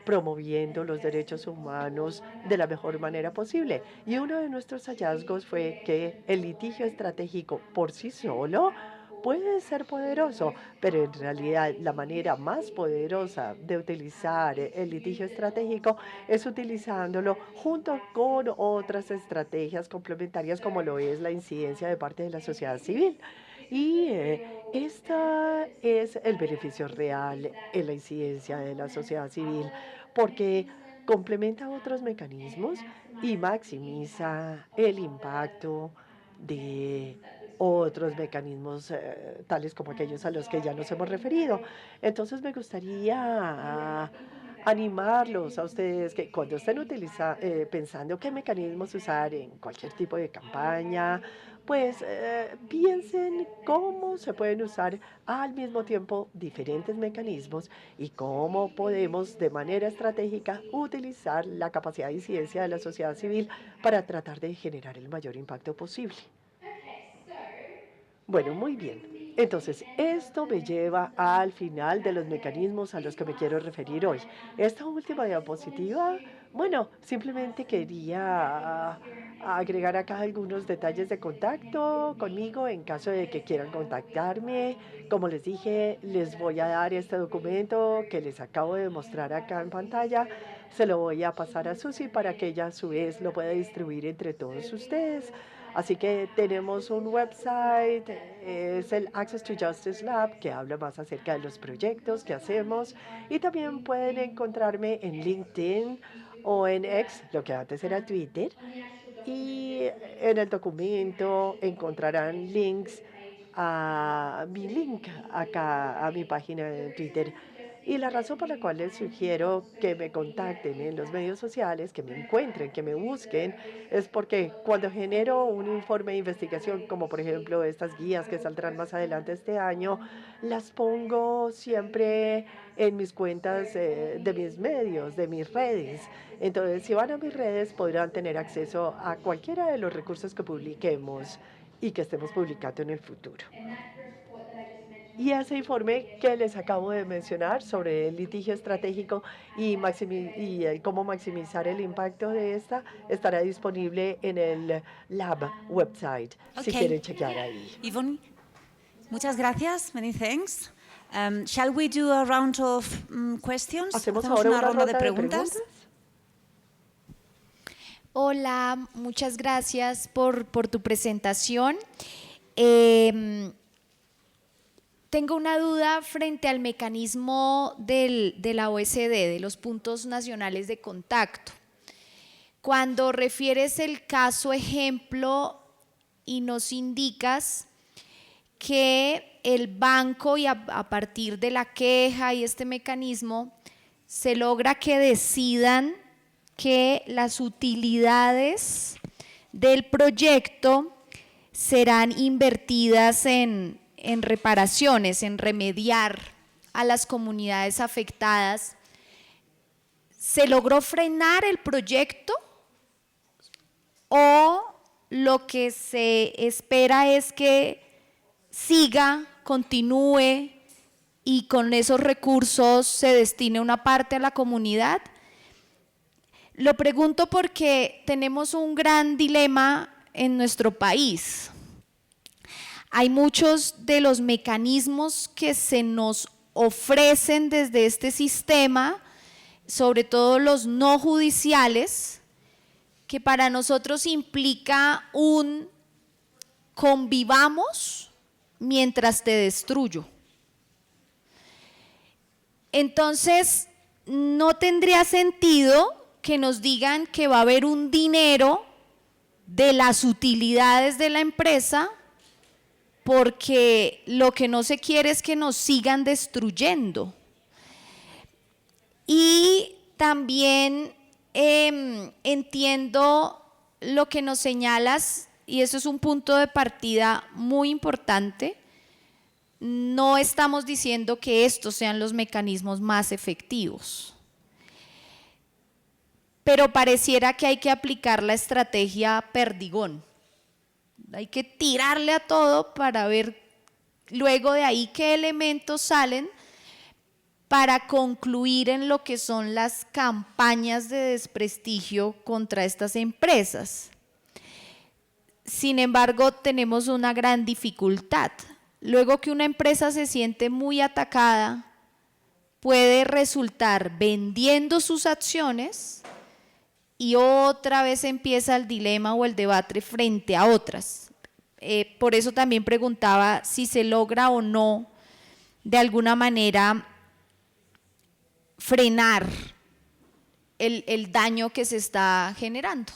Speaker 3: promoviendo los derechos humanos de la mejor manera posible. Y uno de nuestros hallazgos fue que el litigio estratégico por sí solo puede ser poderoso, pero en realidad la manera más poderosa de utilizar el litigio estratégico es utilizándolo junto con otras estrategias complementarias como lo es la incidencia de parte de la sociedad civil. Y esta es el beneficio real en la incidencia de la sociedad civil porque complementa otros mecanismos y maximiza el impacto de otros mecanismos tales como aquellos a los que ya nos hemos referido. Entonces me gustaría animarlos a ustedes que cuando estén pensando qué mecanismos usar en cualquier tipo de campaña, pues piensen cómo se pueden usar al mismo tiempo diferentes mecanismos y cómo podemos de manera estratégica utilizar la capacidad de incidencia de la sociedad civil para tratar de generar el mayor impacto posible. Bueno, muy bien. Entonces, esto me lleva al final de los mecanismos a los que me quiero referir hoy. Esta última diapositiva, bueno, simplemente quería agregar acá algunos detalles de contacto conmigo en caso de que quieran contactarme. Como les dije, les voy a dar este documento que les acabo de mostrar acá en pantalla. Se lo voy a pasar a Susi para que ella a su vez lo pueda distribuir entre todos ustedes. Así que tenemos un website, es el Access to Justice Lab, que habla más acerca de los proyectos que hacemos. Y también pueden encontrarme en LinkedIn o en X, lo que antes era Twitter. Y en el documento encontrarán links a mi link acá, a mi página en Twitter. Y la razón por la cual les sugiero que me contacten en los medios sociales, que me encuentren, que me busquen, es porque cuando genero un informe de investigación, como por ejemplo estas guías que saldrán más adelante este año, las pongo siempre en mis cuentas de mis medios, de mis redes. Entonces, si van a mis redes, podrán tener acceso a cualquiera de los recursos que publiquemos y que estemos publicando en el futuro. Y ese informe que les acabo de mencionar sobre el litigio estratégico y cómo maximizar el impacto de esta estará disponible en el Lab website, si quieren chequear ahí.
Speaker 4: Yvonne, muchas gracias. Many thanks. Shall we do a round of questions?
Speaker 3: ¿Hacemos ahora una ronda de preguntas?
Speaker 5: Hola, muchas gracias por tu presentación. Tengo una duda frente al mecanismo de la OECD, de los puntos nacionales de contacto. Cuando refieres el caso ejemplo y nos indicas que el banco y a partir de la queja y este mecanismo se logra que decidan que las utilidades del proyecto serán invertidas en reparaciones, en remediar a las comunidades afectadas. ¿Se logró frenar el proyecto o lo que se espera es que siga, continúe y con esos recursos se destine una parte a la comunidad? Lo pregunto porque tenemos un gran dilema en nuestro país. Hay muchos de los mecanismos que se nos ofrecen desde este sistema, sobre todo los no judiciales, que para nosotros implica un convivamos mientras te destruyo. Entonces, no tendría sentido que nos digan que va a haber un dinero de las utilidades de la empresa, porque lo que no se quiere es que nos sigan destruyendo. Y también entiendo lo que nos señalas, y eso es un punto de partida muy importante. No estamos diciendo que estos sean los mecanismos más efectivos, pero pareciera que hay que aplicar la estrategia perdigón. Hay que tirarle a todo para ver luego de ahí qué elementos salen para concluir en lo que son las campañas de desprestigio contra estas empresas. Sin embargo, tenemos una gran dificultad. Luego que una empresa se siente muy atacada, puede resultar vendiendo sus acciones y otra vez empieza el dilema o el debate frente a otras. Por eso también preguntaba si se logra o no de alguna manera frenar el daño que se está generando.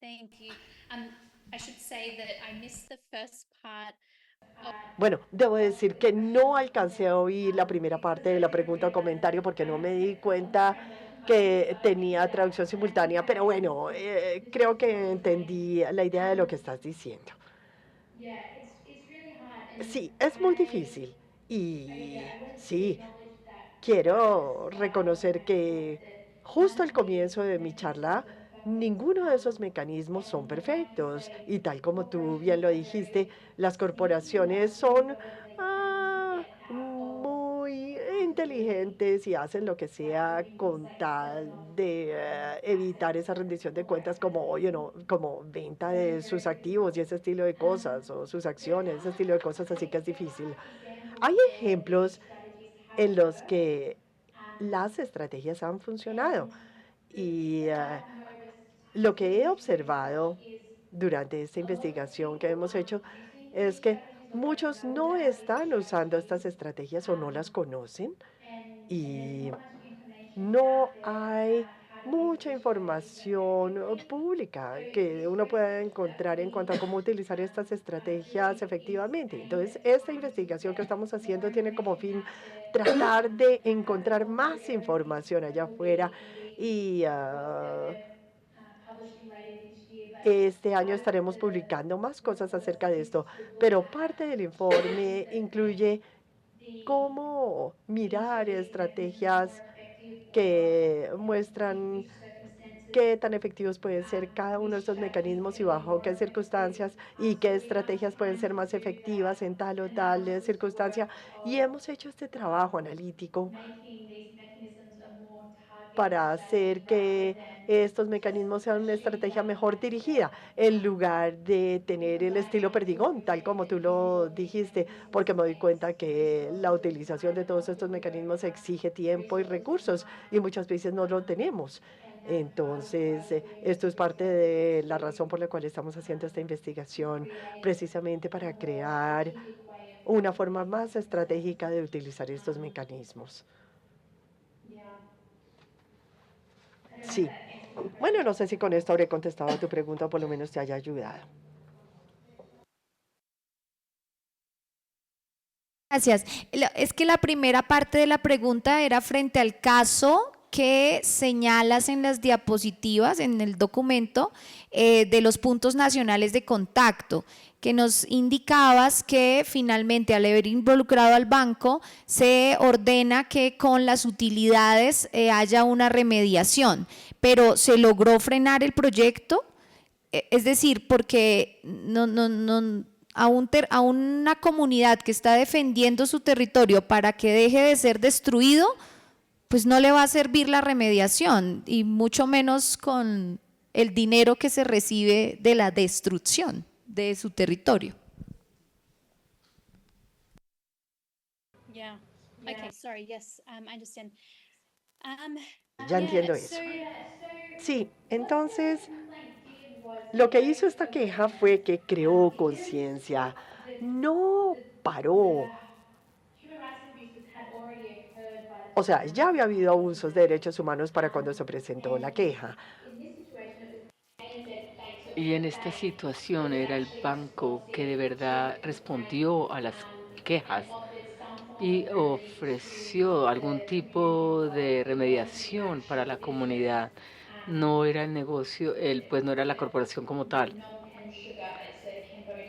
Speaker 6: Thank you. I should say that I missed the first part.
Speaker 3: Bueno, debo decir que no alcancé a oír la primera parte de la pregunta o comentario porque no me di cuenta que tenía traducción simultánea, pero bueno, creo que entendí la idea de lo que estás diciendo. Sí, es muy difícil. Y sí, quiero reconocer que justo al comienzo de mi charla, ninguno de esos mecanismos son perfectos. Y tal como tú bien lo dijiste, las corporaciones son muy inteligentes y hacen lo que sea con tal de evitar esa rendición de cuentas como, oye, no, como venta de sus activos y ese estilo de cosas, o sus acciones, ese estilo de cosas, así que es difícil. Hay ejemplos en los que las estrategias han funcionado. Y lo que he observado durante esta investigación que hemos hecho es que muchos no están usando estas estrategias o no las conocen y no hay mucha información pública que uno pueda encontrar en cuanto a cómo utilizar estas estrategias efectivamente. Entonces, esta investigación que estamos haciendo tiene como fin tratar de encontrar más información allá afuera y este año estaremos publicando más cosas acerca de esto, pero parte del informe incluye cómo mirar estrategias que muestran qué tan efectivos pueden ser cada uno de estos mecanismos y bajo qué circunstancias y qué estrategias pueden ser más efectivas en tal o tal circunstancia. Y hemos hecho este trabajo analítico para hacer que estos mecanismos sean una estrategia mejor dirigida, en lugar de tener el estilo perdigón, tal como tú lo dijiste, porque me doy cuenta que la utilización de todos estos mecanismos exige tiempo y recursos, y muchas veces no lo tenemos. Entonces, esto es parte de la razón por la cual estamos haciendo esta investigación, precisamente para crear una forma más estratégica de utilizar estos mecanismos. Sí. Bueno, no sé si con esto habré contestado a tu pregunta o por lo menos te haya ayudado.
Speaker 5: Gracias. Es que la primera parte de la pregunta era frente al caso que señalas en las diapositivas, en el documento, de los puntos nacionales de contacto, que nos indicabas que finalmente al haber involucrado al banco se ordena que con las utilidades haya una remediación, pero ¿se logró frenar el proyecto? Es decir, porque a una comunidad que está defendiendo su territorio para que deje de ser destruido, pues no le va a servir la remediación y mucho menos con el dinero que se recibe de la destrucción de su territorio.
Speaker 6: Yeah. Okay, sorry. Yes, I understand.
Speaker 3: Ya entiendo eso. Sí, entonces lo que hizo esta queja fue que creó conciencia, no paró. O sea, ya había habido abusos de derechos humanos para cuando se presentó la queja.
Speaker 2: Y en esta situación era el banco que de verdad respondió a las quejas y ofreció algún tipo de remediación para la comunidad. No era el negocio, pues no era la corporación como tal,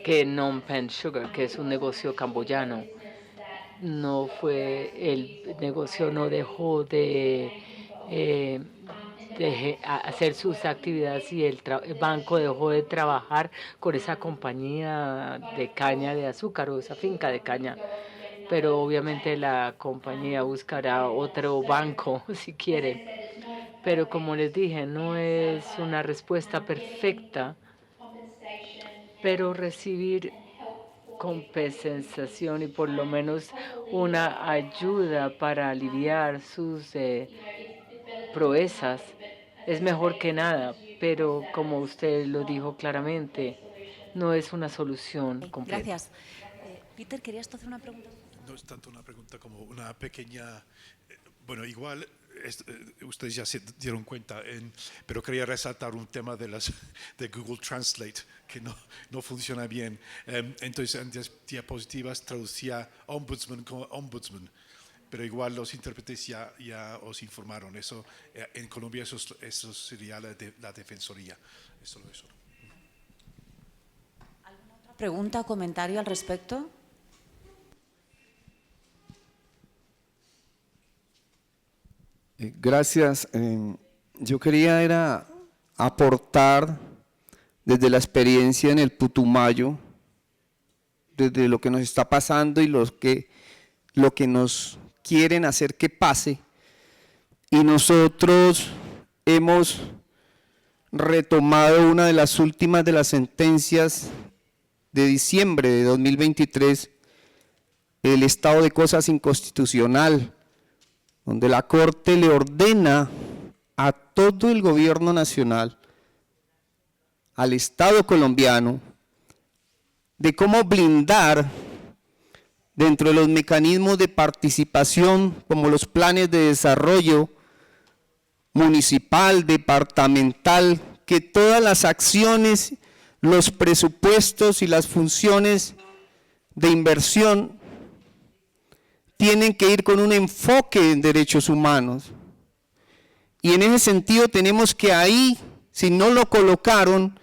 Speaker 2: que Phnom Penh Sugar, que es un negocio camboyano. No fue, el negocio no dejó de hacer sus actividades y el banco dejó de trabajar con esa compañía de caña de azúcar o esa finca de caña. Pero obviamente la compañía buscará otro banco si quiere. Pero como les dije, no es una respuesta perfecta, pero recibir compensación y por lo menos una ayuda para aliviar sus proezas es mejor que nada, pero como usted lo dijo claramente, no es una solución completa.
Speaker 4: Gracias. Peter, ¿querías hacer una pregunta?
Speaker 7: No es tanto una pregunta como una pequeña, bueno, igual ustedes ya se dieron cuenta, pero quería resaltar un tema de Google Translate que no funciona bien. Entonces en las diapositivas traducía ombudsman como ombudsman. pero igual los intérpretes ya os informaron. Eso, en Colombia eso sería la defensoría. Eso.
Speaker 4: ¿Alguna otra pregunta o comentario al respecto?
Speaker 8: Gracias. Yo quería aportar desde la experiencia en el Putumayo, desde lo que nos está pasando y lo que nos quieren hacer que pase. Y nosotros hemos retomado una de las últimas de las sentencias de diciembre de 2023, el estado de cosas inconstitucional, donde la Corte le ordena a todo el gobierno nacional, al Estado colombiano, de cómo blindar dentro de los mecanismos de participación, como los planes de desarrollo municipal, departamental, que todas las acciones, los presupuestos y las funciones de inversión tienen que ir con un enfoque en derechos humanos. Y en ese sentido tenemos que ahí, si no lo colocaron,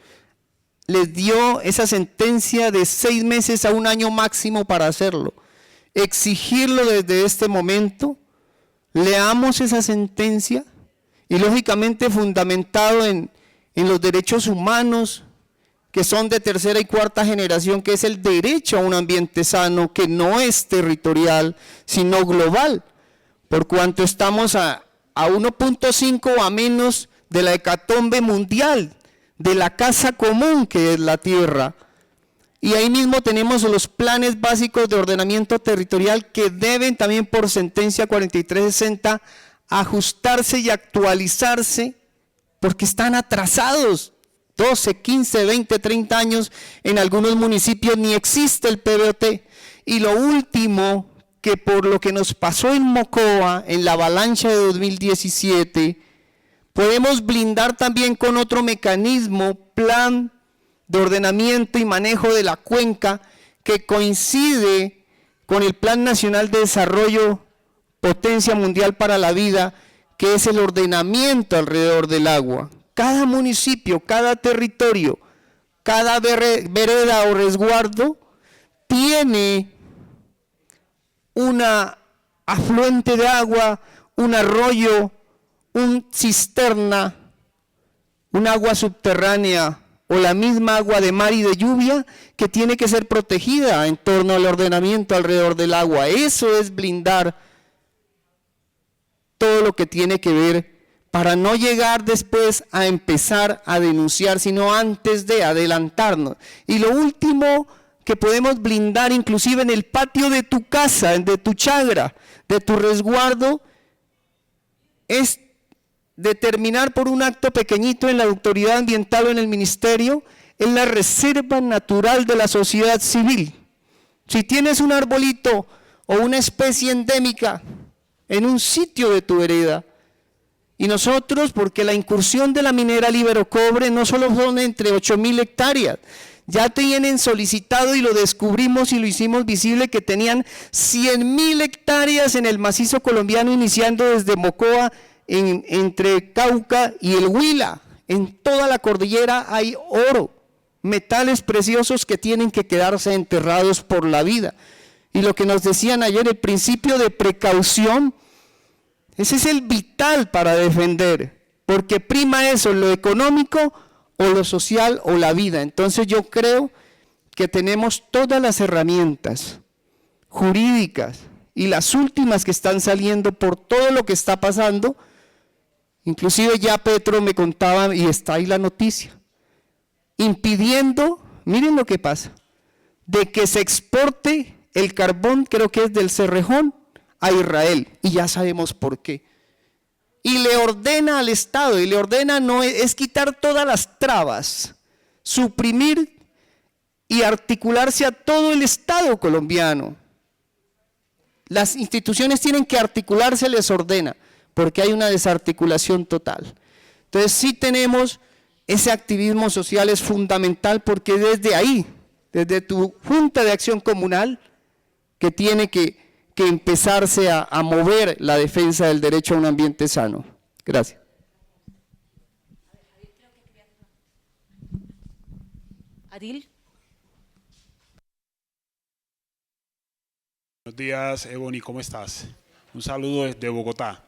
Speaker 8: les dio esa sentencia de 6 meses a 1 año máximo para hacerlo. Exigirlo desde este momento, leamos esa sentencia y lógicamente fundamentado en los derechos humanos que son de 3ª y 4ª generación, que es el derecho a un ambiente sano, que no es territorial, sino global, por cuanto estamos a 1.5 o a menos de la hecatombe mundial, de la casa común que es la tierra. Y ahí mismo tenemos los planes básicos de ordenamiento territorial que deben también por sentencia 4360 ajustarse y actualizarse porque están atrasados. 12, 15, 20, 30 años, en algunos municipios ni existe el PBOT. Y lo último, que por lo que nos pasó en Mocoa, en la avalancha de 2017, podemos blindar también con otro mecanismo, plan de ordenamiento y manejo de la cuenca, que coincide con el Plan Nacional de Desarrollo Potencia Mundial para la Vida, que es el ordenamiento alrededor del agua. Cada municipio, cada territorio, cada vereda o resguardo tiene una afluente de agua, un arroyo, una cisterna, un agua subterránea o la misma agua de mar y de lluvia que tiene que ser protegida en torno al ordenamiento alrededor del agua. Eso es blindar todo lo que tiene que ver para no llegar después a empezar a denunciar, sino antes de adelantarnos. Y lo último que podemos blindar, inclusive en el patio de tu casa, de tu chagra, de tu resguardo, es determinar por un acto pequeñito en la autoridad ambiental o en el ministerio, en la reserva natural de la sociedad civil. Si tienes un arbolito o una especie endémica en un sitio de tu vereda, y nosotros, porque la incursión de la minera Liberocobre no solo son entre 8.000 hectáreas, ya tienen solicitado y lo descubrimos y lo hicimos visible que tenían 100.000 hectáreas en el macizo colombiano, iniciando desde Mocoa, entre Cauca y el Huila. En toda la cordillera hay oro, metales preciosos que tienen que quedarse enterrados por la vida. Y lo que nos decían ayer, el principio de precaución, ese es el vital para defender, porque prima eso, lo económico o lo social o la vida. Entonces yo creo que tenemos todas las herramientas jurídicas y las últimas que están saliendo por todo lo que está pasando. Inclusive ya Petro me contaba, y está ahí la noticia, impidiendo, miren lo que pasa, de que se exporte el carbón, creo que es del Cerrejón, a Israel, y ya sabemos por qué. Y le ordena al Estado, y le ordena no es quitar todas las trabas, suprimir y articularse a todo el Estado colombiano. Las instituciones tienen que articularse, les ordena, porque hay una desarticulación total. Entonces sí tenemos ese activismo social, es fundamental, porque desde ahí, desde tu Junta de Acción Comunal, que tiene que que empezarse a mover la defensa del derecho a un ambiente sano. Gracias.
Speaker 4: Adil.
Speaker 9: Buenos días, Ebony, ¿cómo estás? Un saludo desde Bogotá.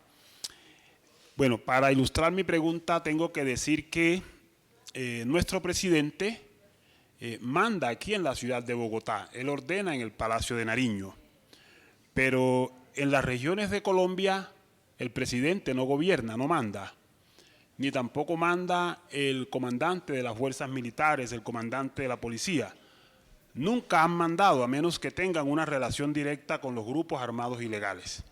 Speaker 9: Bueno, para ilustrar mi pregunta tengo que decir que nuestro presidente manda aquí en la ciudad de Bogotá, él ordena en el Palacio de Nariño, pero en las regiones de Colombia el presidente no gobierna, no manda, ni tampoco manda el comandante de las fuerzas militares, el comandante de la policía. Nunca han mandado, a menos que tengan una relación directa con los grupos armados ilegales.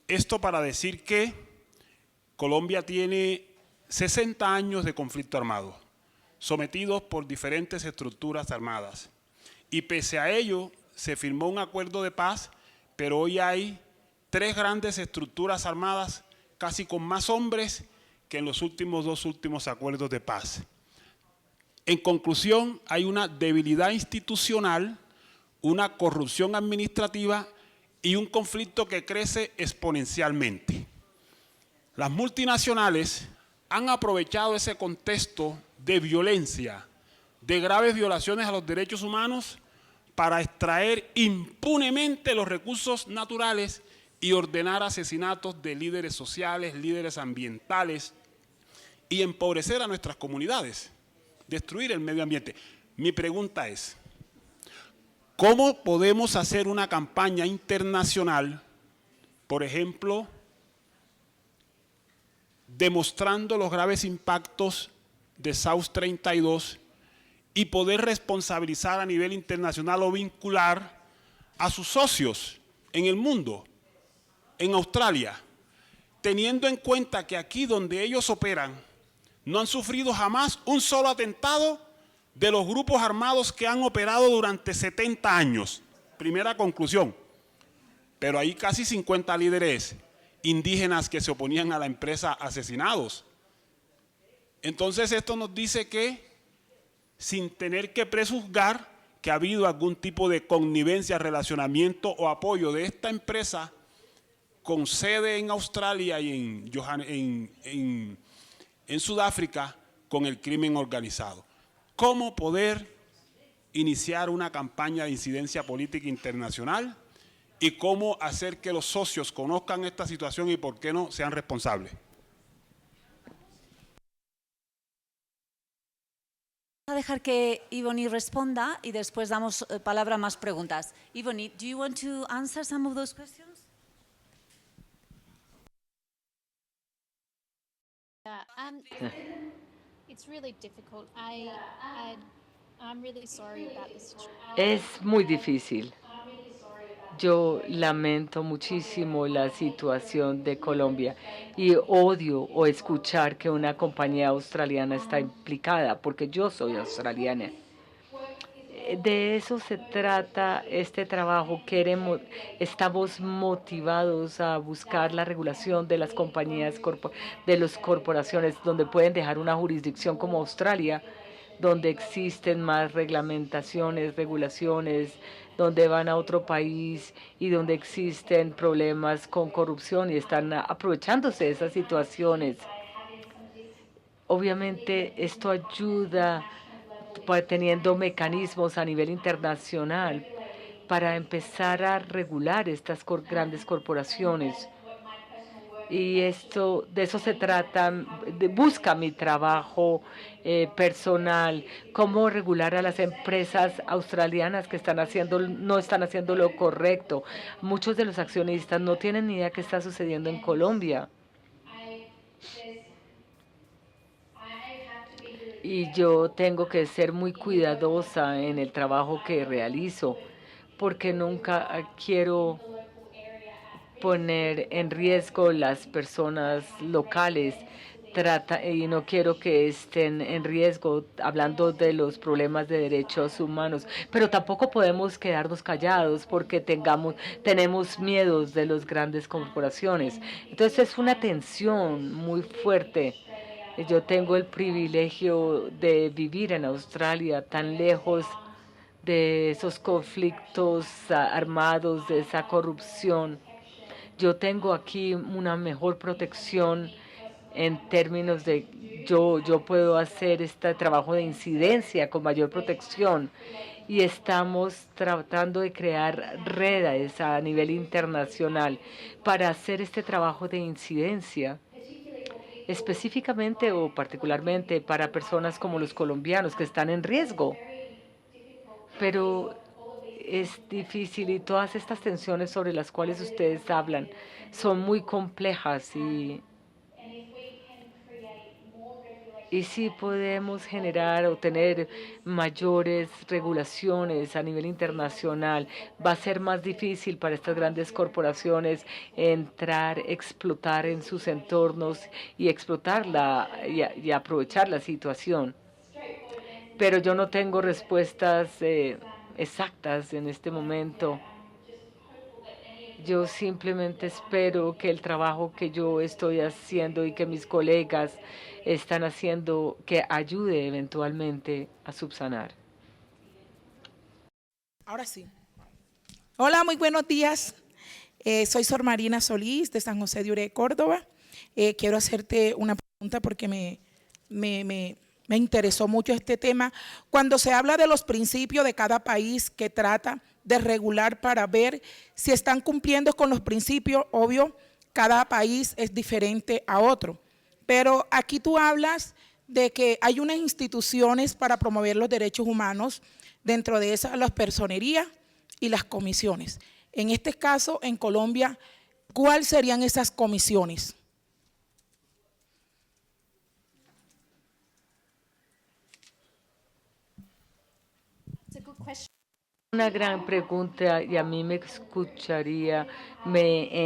Speaker 9: Esto para decir que Colombia tiene 60 años de conflicto armado, sometidos por diferentes estructuras armadas. Y pese a ello, se firmó un acuerdo de paz, pero hoy hay 3 grandes estructuras armadas, casi con más hombres que en los últimos 2 acuerdos de paz. En conclusión, hay una debilidad institucional, una corrupción administrativa y un conflicto que crece exponencialmente. Las multinacionales han aprovechado ese contexto de violencia, de graves violaciones a los derechos humanos, para extraer impunemente los recursos naturales y ordenar asesinatos de líderes sociales, líderes ambientales y empobrecer a nuestras comunidades, destruir el medio ambiente. Mi pregunta es, ¿cómo podemos hacer una campaña internacional, por ejemplo, demostrando los graves impactos de South 32 y poder responsabilizar a nivel internacional o vincular a sus socios en el mundo, en Australia, teniendo en cuenta que aquí donde ellos operan no han sufrido jamás un solo atentado de los grupos armados que han operado durante 70 años? Primera conclusión. Pero hay casi 50 líderes indígenas que se oponían a la empresa asesinados. Entonces esto nos dice que, sin tener que prejuzgar que ha habido algún tipo de connivencia, relacionamiento o apoyo de esta empresa con sede en Australia y en Sudáfrica con el crimen organizado. ¿Cómo poder iniciar una campaña de incidencia política internacional y cómo hacer que los socios conozcan esta situación y por qué no sean responsables?
Speaker 4: Vamos a dejar que Ebony responda y después damos palabra a más preguntas. Ebony, do you want to answer some of those questions?
Speaker 6: It's really difficult. I'm really sorry about the situation.
Speaker 2: Es muy difícil. Yo lamento muchísimo la situación de Colombia y odio o escuchar que una compañía australiana está implicada, porque yo soy australiana. De eso se trata este trabajo. Estamos motivados a buscar la regulación de las compañías, de las corporaciones, donde pueden dejar una jurisdicción como Australia, donde existen más reglamentaciones, regulaciones, donde van a otro país y donde existen problemas con corrupción y están aprovechándose de esas situaciones. Obviamente esto ayuda teniendo mecanismos a nivel internacional para empezar a regular estas grandes corporaciones. Y de eso se trata, busca mi trabajo personal, cómo regular a las empresas australianas que no están haciendo lo correcto. Muchos de los accionistas no tienen ni idea qué está sucediendo en Colombia. Y yo tengo que ser muy cuidadosa en el trabajo que realizo, porque nunca quiero poner en riesgo las personas locales y no quiero que estén en riesgo hablando de los problemas de derechos humanos, pero tampoco podemos quedarnos callados porque tenemos miedos de las grandes corporaciones. Entonces es una tensión muy fuerte. Yo tengo el privilegio de vivir en Australia, tan lejos de esos conflictos armados, de esa corrupción. Yo tengo aquí una mejor protección en términos de yo puedo hacer este trabajo de incidencia con mayor protección, y estamos tratando de crear redes a nivel internacional para hacer este trabajo de incidencia, específicamente o particularmente para personas como los colombianos que están en riesgo. Pero es difícil, y todas estas tensiones sobre las cuales ustedes hablan son muy complejas, y si podemos generar o tener mayores regulaciones a nivel internacional, va a ser más difícil para estas grandes corporaciones entrar, explotar en sus entornos y explotarla y aprovechar la situación. Pero yo no tengo respuestas exactas en este momento. Yo simplemente espero que el trabajo que yo estoy haciendo y que mis colegas están haciendo, que ayude eventualmente a subsanar.
Speaker 10: Ahora sí. Hola, muy buenos días. Soy Sor Marina Solís de San José de Uré, Córdoba. Quiero hacerte una pregunta porque me interesó mucho este tema. Cuando se habla de los principios de cada país que trata de regular para ver si están cumpliendo con los principios, obvio, cada país es diferente a otro. Pero aquí tú hablas de que hay unas instituciones para promover los derechos humanos, dentro de esas las personerías y las comisiones. En este caso, en Colombia, ¿cuáles serían esas comisiones?
Speaker 2: Una gran pregunta, y a mí me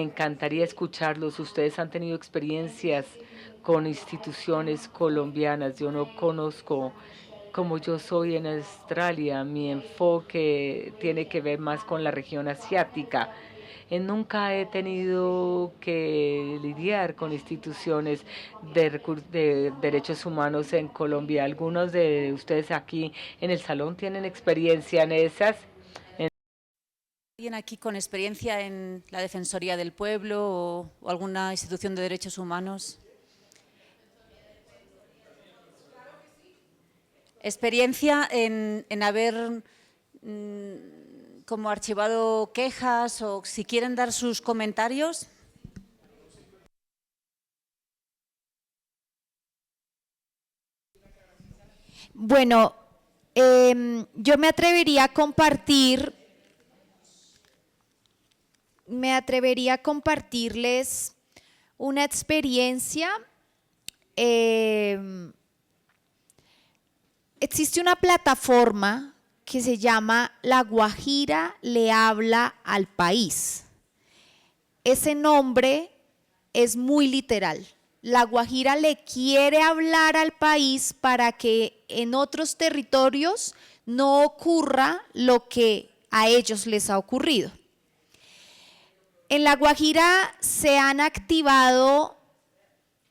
Speaker 2: encantaría escucharlos. Ustedes han tenido experiencias con instituciones colombianas. Yo no conozco, como yo soy en Australia, mi enfoque tiene que ver más con la región asiática. Nunca he tenido que lidiar con instituciones de derechos humanos en Colombia. ¿Algunos de ustedes aquí en el salón tienen experiencia en esas?
Speaker 4: ¿Alguien aquí con experiencia en la Defensoría del Pueblo o alguna institución de derechos humanos? ¿Experiencia en haber como archivado quejas, o si quieren dar sus comentarios?
Speaker 5: Bueno, yo me atrevería a compartirles una experiencia. Existe una plataforma que se llama La Guajira le habla al país. Ese nombre es muy literal. La Guajira le quiere hablar al país para que en otros territorios no ocurra lo que a ellos les ha ocurrido. En La Guajira se han activado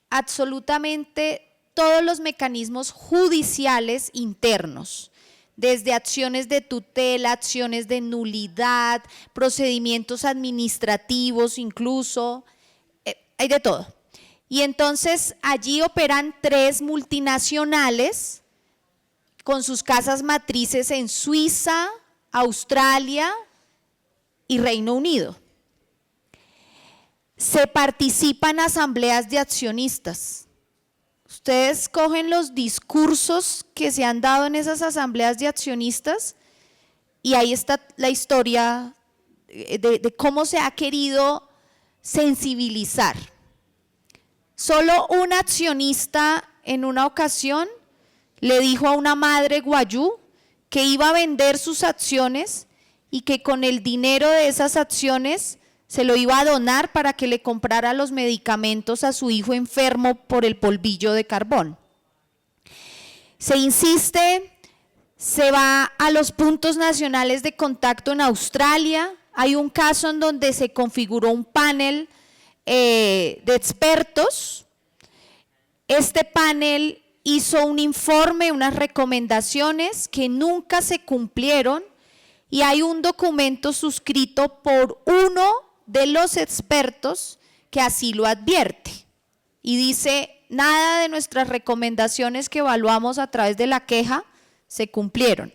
Speaker 5: absolutamente todos los mecanismos judiciales internos, desde acciones de tutela, acciones de nulidad, procedimientos administrativos incluso, hay de todo. Y entonces allí operan 3 multinacionales con sus casas matrices en Suiza, Australia y Reino Unido. Se participan asambleas de accionistas. Ustedes cogen los discursos que se han dado en esas asambleas de accionistas y ahí está la historia de cómo se ha querido sensibilizar. Solo un accionista en una ocasión le dijo a una madre guayú que iba a vender sus acciones y que con el dinero de esas acciones se lo iba a donar para que le comprara los medicamentos a su hijo enfermo por el polvillo de carbón. Se insiste, se va a los puntos nacionales de contacto en Australia. Hay un caso en donde se configuró un panel de expertos. Este panel hizo un informe, unas recomendaciones que nunca se cumplieron, y hay un documento suscrito por uno de los expertos que así lo advierte. Y dice, nada de nuestras recomendaciones que evaluamos a través de la queja se cumplieron.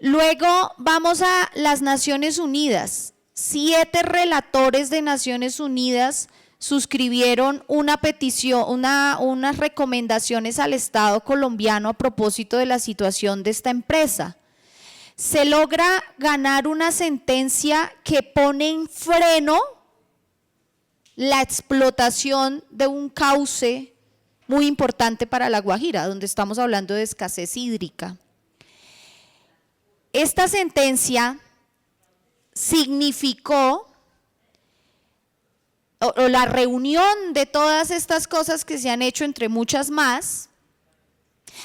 Speaker 5: Luego vamos a las Naciones Unidas. 7 relatores de Naciones Unidas suscribieron una petición, unas recomendaciones al Estado colombiano a propósito de la situación de esta empresa. Se logra ganar una sentencia que pone en freno la explotación de un cauce muy importante para La Guajira, donde estamos hablando de escasez hídrica. Esta sentencia significó, o la reunión de todas estas cosas que se han hecho, entre muchas más,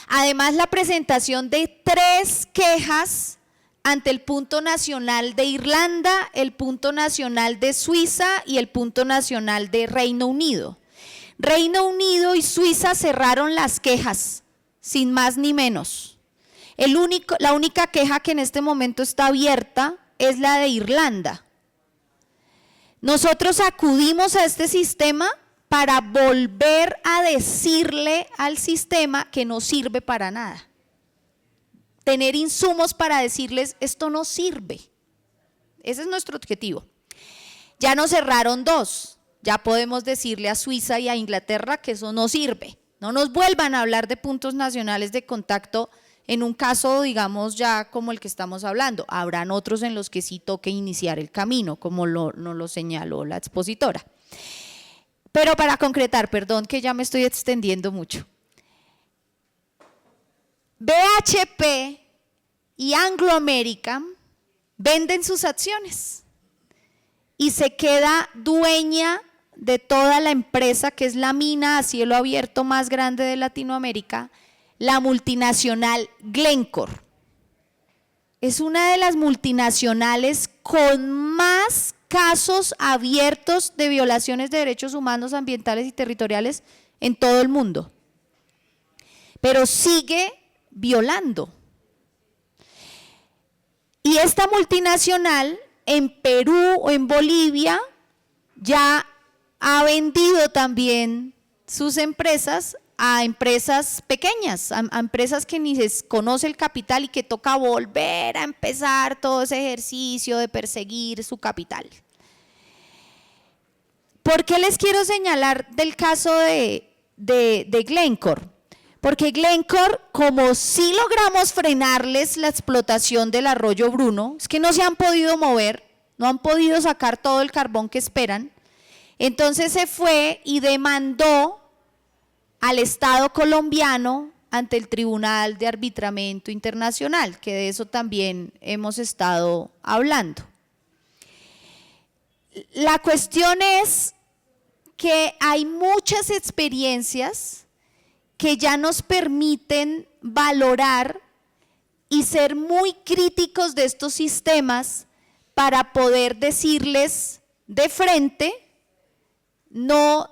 Speaker 5: además la presentación de 3 quejas ante el punto nacional de Irlanda, el punto nacional de Suiza y el punto nacional de Reino Unido. Reino Unido y Suiza cerraron las quejas, sin más ni menos. La única queja que en este momento está abierta es la de Irlanda. Nosotros acudimos a este sistema para volver a decirle al sistema que no sirve para nada. Tener insumos para decirles, esto no sirve. Ese es nuestro objetivo. Ya nos cerraron 2, ya podemos decirle a Suiza y a Inglaterra que eso no sirve. No nos vuelvan a hablar de puntos nacionales de contacto en un caso, digamos, ya como el que estamos hablando. Habrán otros en los que sí toque iniciar el camino, como nos lo señaló la expositora. Pero para concretar, perdón que ya me estoy extendiendo mucho. BHP y Anglo American venden sus acciones y se queda dueña de toda la empresa, que es la mina a cielo abierto más grande de Latinoamérica, la multinacional Glencore. Es una de las multinacionales con más casos abiertos de violaciones de derechos humanos, ambientales y territoriales en todo el mundo, pero sigue violando. Y esta multinacional en Perú o en Bolivia ya ha vendido también sus empresas a empresas pequeñas, a empresas que ni se conoce el capital y que toca volver a empezar todo ese ejercicio de perseguir su capital. ¿Por qué les quiero señalar del caso de Glencore? Porque Glencore, como sí logramos frenarles la explotación del arroyo Bruno, es que no se han podido mover, no han podido sacar todo el carbón que esperan, entonces se fue y demandó al Estado colombiano ante el Tribunal de Arbitramiento Internacional, que de eso también hemos estado hablando. La cuestión es que hay muchas experiencias que ya nos permiten valorar y ser muy críticos de estos sistemas para poder decirles de frente, no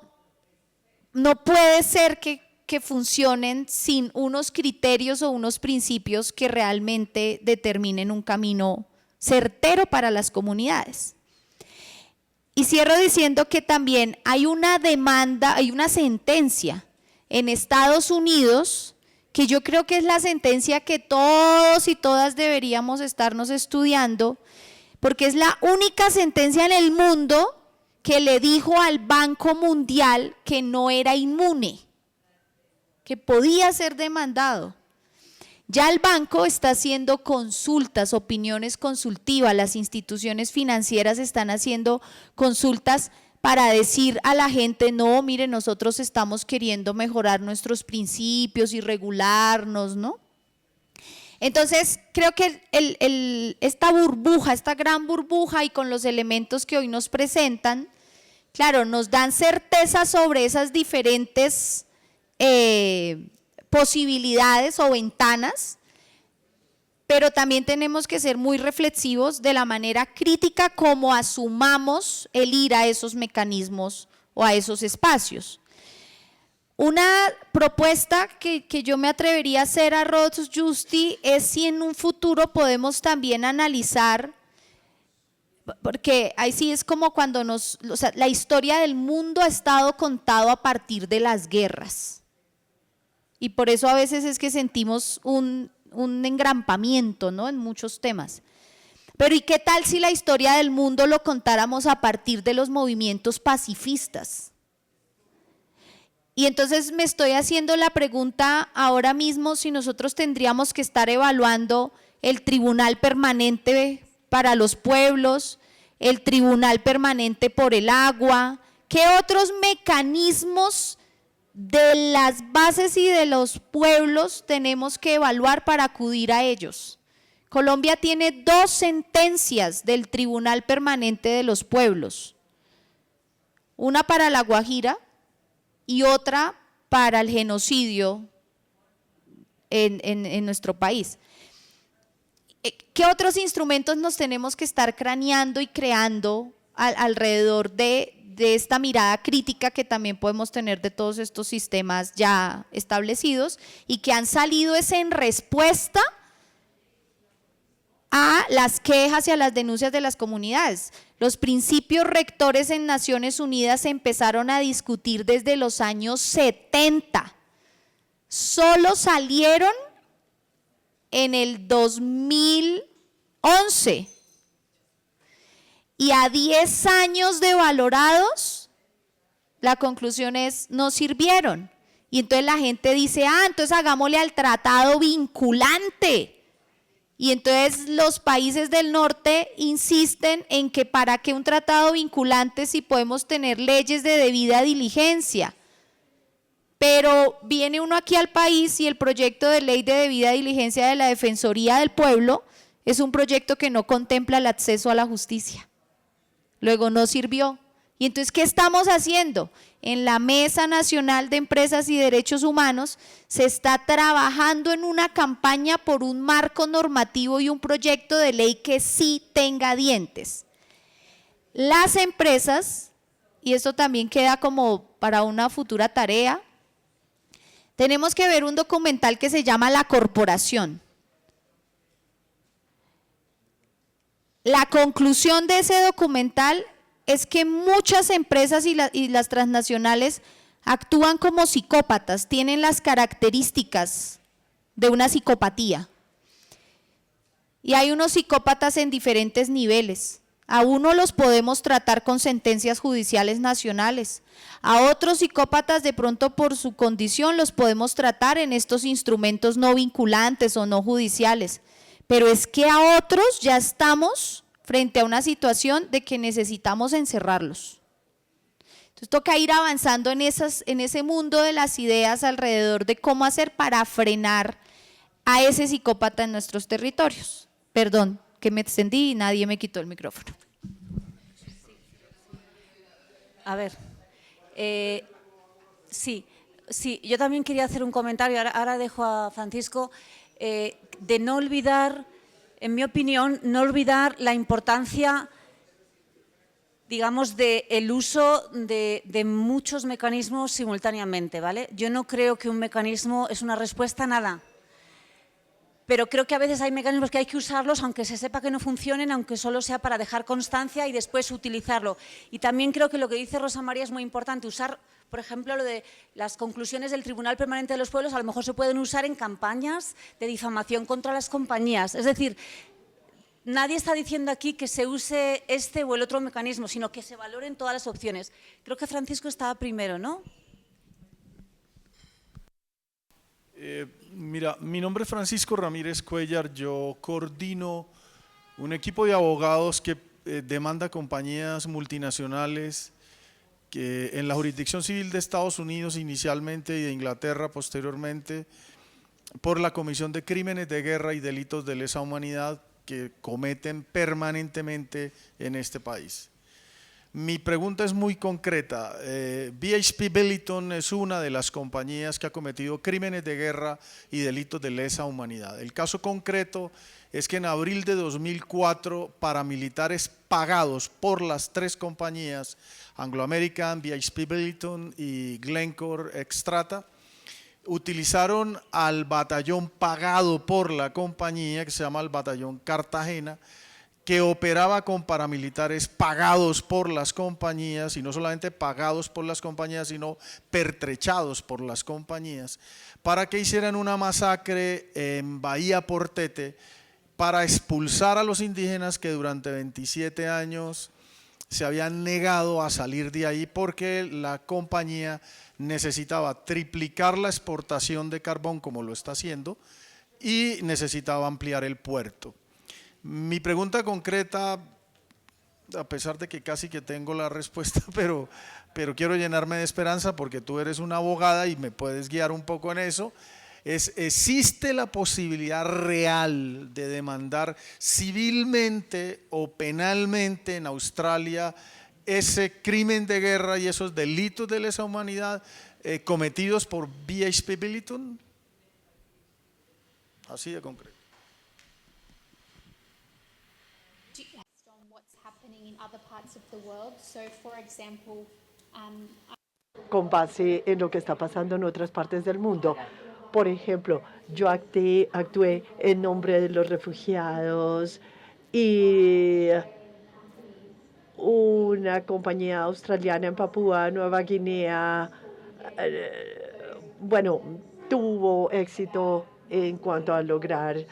Speaker 5: puede ser que funcionen sin unos criterios o unos principios que realmente determinen un camino certero para las comunidades. Y cierro diciendo que también hay una demanda, hay una sentencia en Estados Unidos que yo creo que es la sentencia que todos y todas deberíamos estarnos estudiando, porque es la única sentencia en el mundo que le dijo al Banco Mundial que no era inmune, que podía ser demandado. Ya el banco está haciendo consultas, opiniones consultivas, las instituciones financieras están haciendo consultas para decir a la gente, no, mire, nosotros estamos queriendo mejorar nuestros principios y regularnos, ¿no? Entonces, creo que esta burbuja, esta gran burbuja y con los elementos que hoy nos presentan, claro, nos dan certeza sobre esas diferentes posibilidades o ventanas, pero también tenemos que ser muy reflexivos de la manera crítica como asumamos el ir a esos mecanismos o a esos espacios. Una propuesta que yo me atrevería a hacer a Rods Justi es si en un futuro podemos también analizar, porque ahí sí es como cuando o sea, la historia del mundo ha estado contado a partir de las guerras. Y por eso a veces es que sentimos un engrampamiento, ¿no?, en muchos temas. Pero ¿y qué tal si la historia del mundo lo contáramos a partir de los movimientos pacifistas? Y entonces me estoy haciendo la pregunta ahora mismo si nosotros tendríamos que estar evaluando el Tribunal Permanente para los Pueblos, el Tribunal Permanente por el Agua, ¿qué otros mecanismos de las bases y de los pueblos tenemos que evaluar para acudir a ellos? Colombia tiene 2 sentencias del Tribunal Permanente de los Pueblos, una para La Guajira y otra para el genocidio en nuestro país. ¿Qué otros instrumentos nos tenemos que estar craneando y creando alrededor de esta mirada crítica que también podemos tener de todos estos sistemas ya establecidos y que han salido en respuesta a las quejas y a las denuncias de las comunidades? Los principios rectores en Naciones Unidas se empezaron a discutir desde los años 70, solo salieron en el 2011 y a 10 años de valorados, la conclusión es no sirvieron. Y entonces la gente dice, entonces hagámosle al tratado vinculante. Y entonces los países del norte insisten en que para qué un tratado vinculante si podemos tener leyes de debida diligencia. Pero viene uno aquí al país y el proyecto de ley de debida diligencia de la Defensoría del Pueblo es un proyecto que no contempla el acceso a la justicia. Luego no sirvió. Y entonces, ¿qué estamos haciendo? En la Mesa Nacional de Empresas y Derechos Humanos se está trabajando en una campaña por un marco normativo y un proyecto de ley que sí tenga dientes. Las empresas, y esto también queda como para una futura tarea, tenemos que ver un documental que se llama La Corporación. La conclusión de ese documental es que muchas empresas y las transnacionales actúan como psicópatas, tienen las características de una psicopatía. Y hay unos psicópatas en diferentes niveles. A uno los podemos tratar con sentencias judiciales nacionales, a otros psicópatas de pronto por su condición los podemos tratar en estos instrumentos no vinculantes o no judiciales, pero es que a otros ya estamos frente a una situación de que necesitamos encerrarlos. Entonces toca ir avanzando en ese mundo de las ideas alrededor de cómo hacer para frenar a ese psicópata en nuestros territorios. Perdón, que me extendí y nadie me quitó el micrófono.
Speaker 4: A ver, sí, yo también quería hacer un comentario, ahora dejo a Francisco, de no olvidar, en mi opinión, no olvidar la importancia, digamos, del uso de muchos mecanismos simultáneamente, ¿vale? Yo no creo que un mecanismo es una respuesta a nada. Pero creo que a veces hay mecanismos que hay que usarlos aunque se sepa que no funcionen, aunque solo sea para dejar constancia y después utilizarlo. Y también creo que lo que dice Rosa María es muy importante, usar, por ejemplo, lo de las conclusiones del Tribunal Permanente de los Pueblos, a lo mejor se pueden usar en campañas de difamación contra las compañías. Es decir, nadie está diciendo aquí que se use este o el otro mecanismo, sino que se valoren todas las opciones. Creo que Francisco estaba primero, ¿no?
Speaker 11: Mira, mi nombre es Francisco Ramírez Cuellar, yo coordino un equipo de abogados que demanda compañías multinacionales que en la jurisdicción civil de Estados Unidos inicialmente y de Inglaterra posteriormente por la comisión de crímenes de guerra y delitos de lesa humanidad que cometen permanentemente en este país. Mi pregunta es muy concreta. BHP Billiton es una de las compañías que ha cometido crímenes de guerra y delitos de lesa humanidad. El caso concreto es que en abril de 2004, paramilitares pagados por las tres compañías, Anglo American, BHP Billiton y Glencore Xstrata, utilizaron al batallón pagado por la compañía, que se llama el Batallón Cartagena, que operaba con paramilitares pagados por las compañías, y no solamente pagados por las compañías, sino pertrechados por las compañías, para que hicieran una masacre en Bahía Portete para expulsar a los indígenas que durante 27 años se habían negado a salir de ahí porque la compañía necesitaba triplicar la exportación de carbón como lo está haciendo y necesitaba ampliar el puerto. Mi pregunta concreta, a pesar de que casi que tengo la respuesta, pero quiero llenarme de esperanza porque tú eres una abogada y me puedes guiar un poco en eso, ¿existe la posibilidad real de demandar civilmente o penalmente en Australia ese crimen de guerra y esos delitos de lesa humanidad cometidos por BHP Billiton? Así de concreto.
Speaker 6: On what's happening in other parts of the world. So, for example,
Speaker 3: Con base en lo que está pasando en otras partes del mundo. Por ejemplo, yo actué en nombre de los refugiados y una compañía australiana en Papúa Nueva Guinea, bueno, tuvo éxito en cuanto a lograr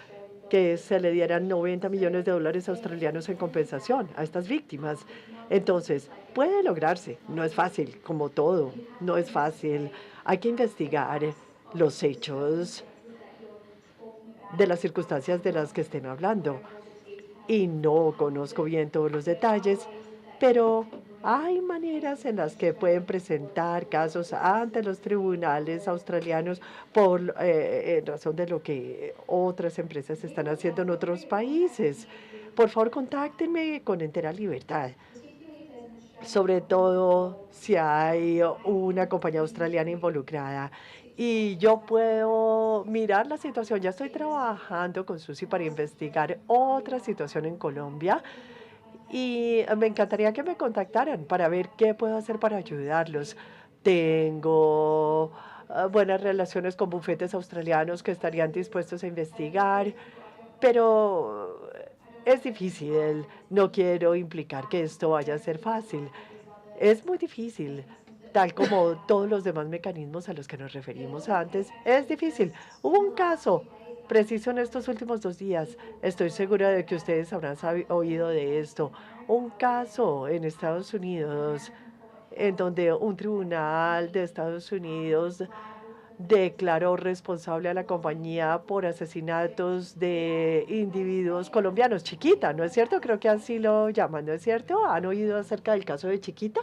Speaker 3: que se le dieran 90 millones de dólares australianos en compensación a estas víctimas. Entonces, puede lograrse, no es fácil, como todo, no es fácil. Hay que investigar los hechos de las circunstancias de las que estén hablando. Y no conozco bien todos los detalles, pero hay maneras en las que pueden presentar casos ante los tribunales australianos en razón de lo que otras empresas están haciendo en otros países. Por favor, contáctenme con entera libertad, sobre todo si hay una compañía australiana involucrada. Y yo puedo mirar la situación. Ya estoy trabajando con Susi para investigar otra situación en Colombia. Y me encantaría que me contactaran para ver qué puedo hacer para ayudarlos. Tengo buenas relaciones con bufetes australianos que estarían dispuestos a investigar, pero es difícil. No quiero implicar que esto vaya a ser fácil. Es muy difícil, tal como todos los demás mecanismos a los que nos referimos antes. Es difícil. Hubo un caso preciso en estos últimos 2 días. Estoy segura de que ustedes habrán oído de esto. Un caso en Estados Unidos en donde un tribunal de Estados Unidos declaró responsable a la compañía por asesinatos de individuos colombianos. Chiquita, ¿no es cierto? Creo que así lo llaman, ¿no es cierto? ¿Han oído acerca del caso de Chiquita?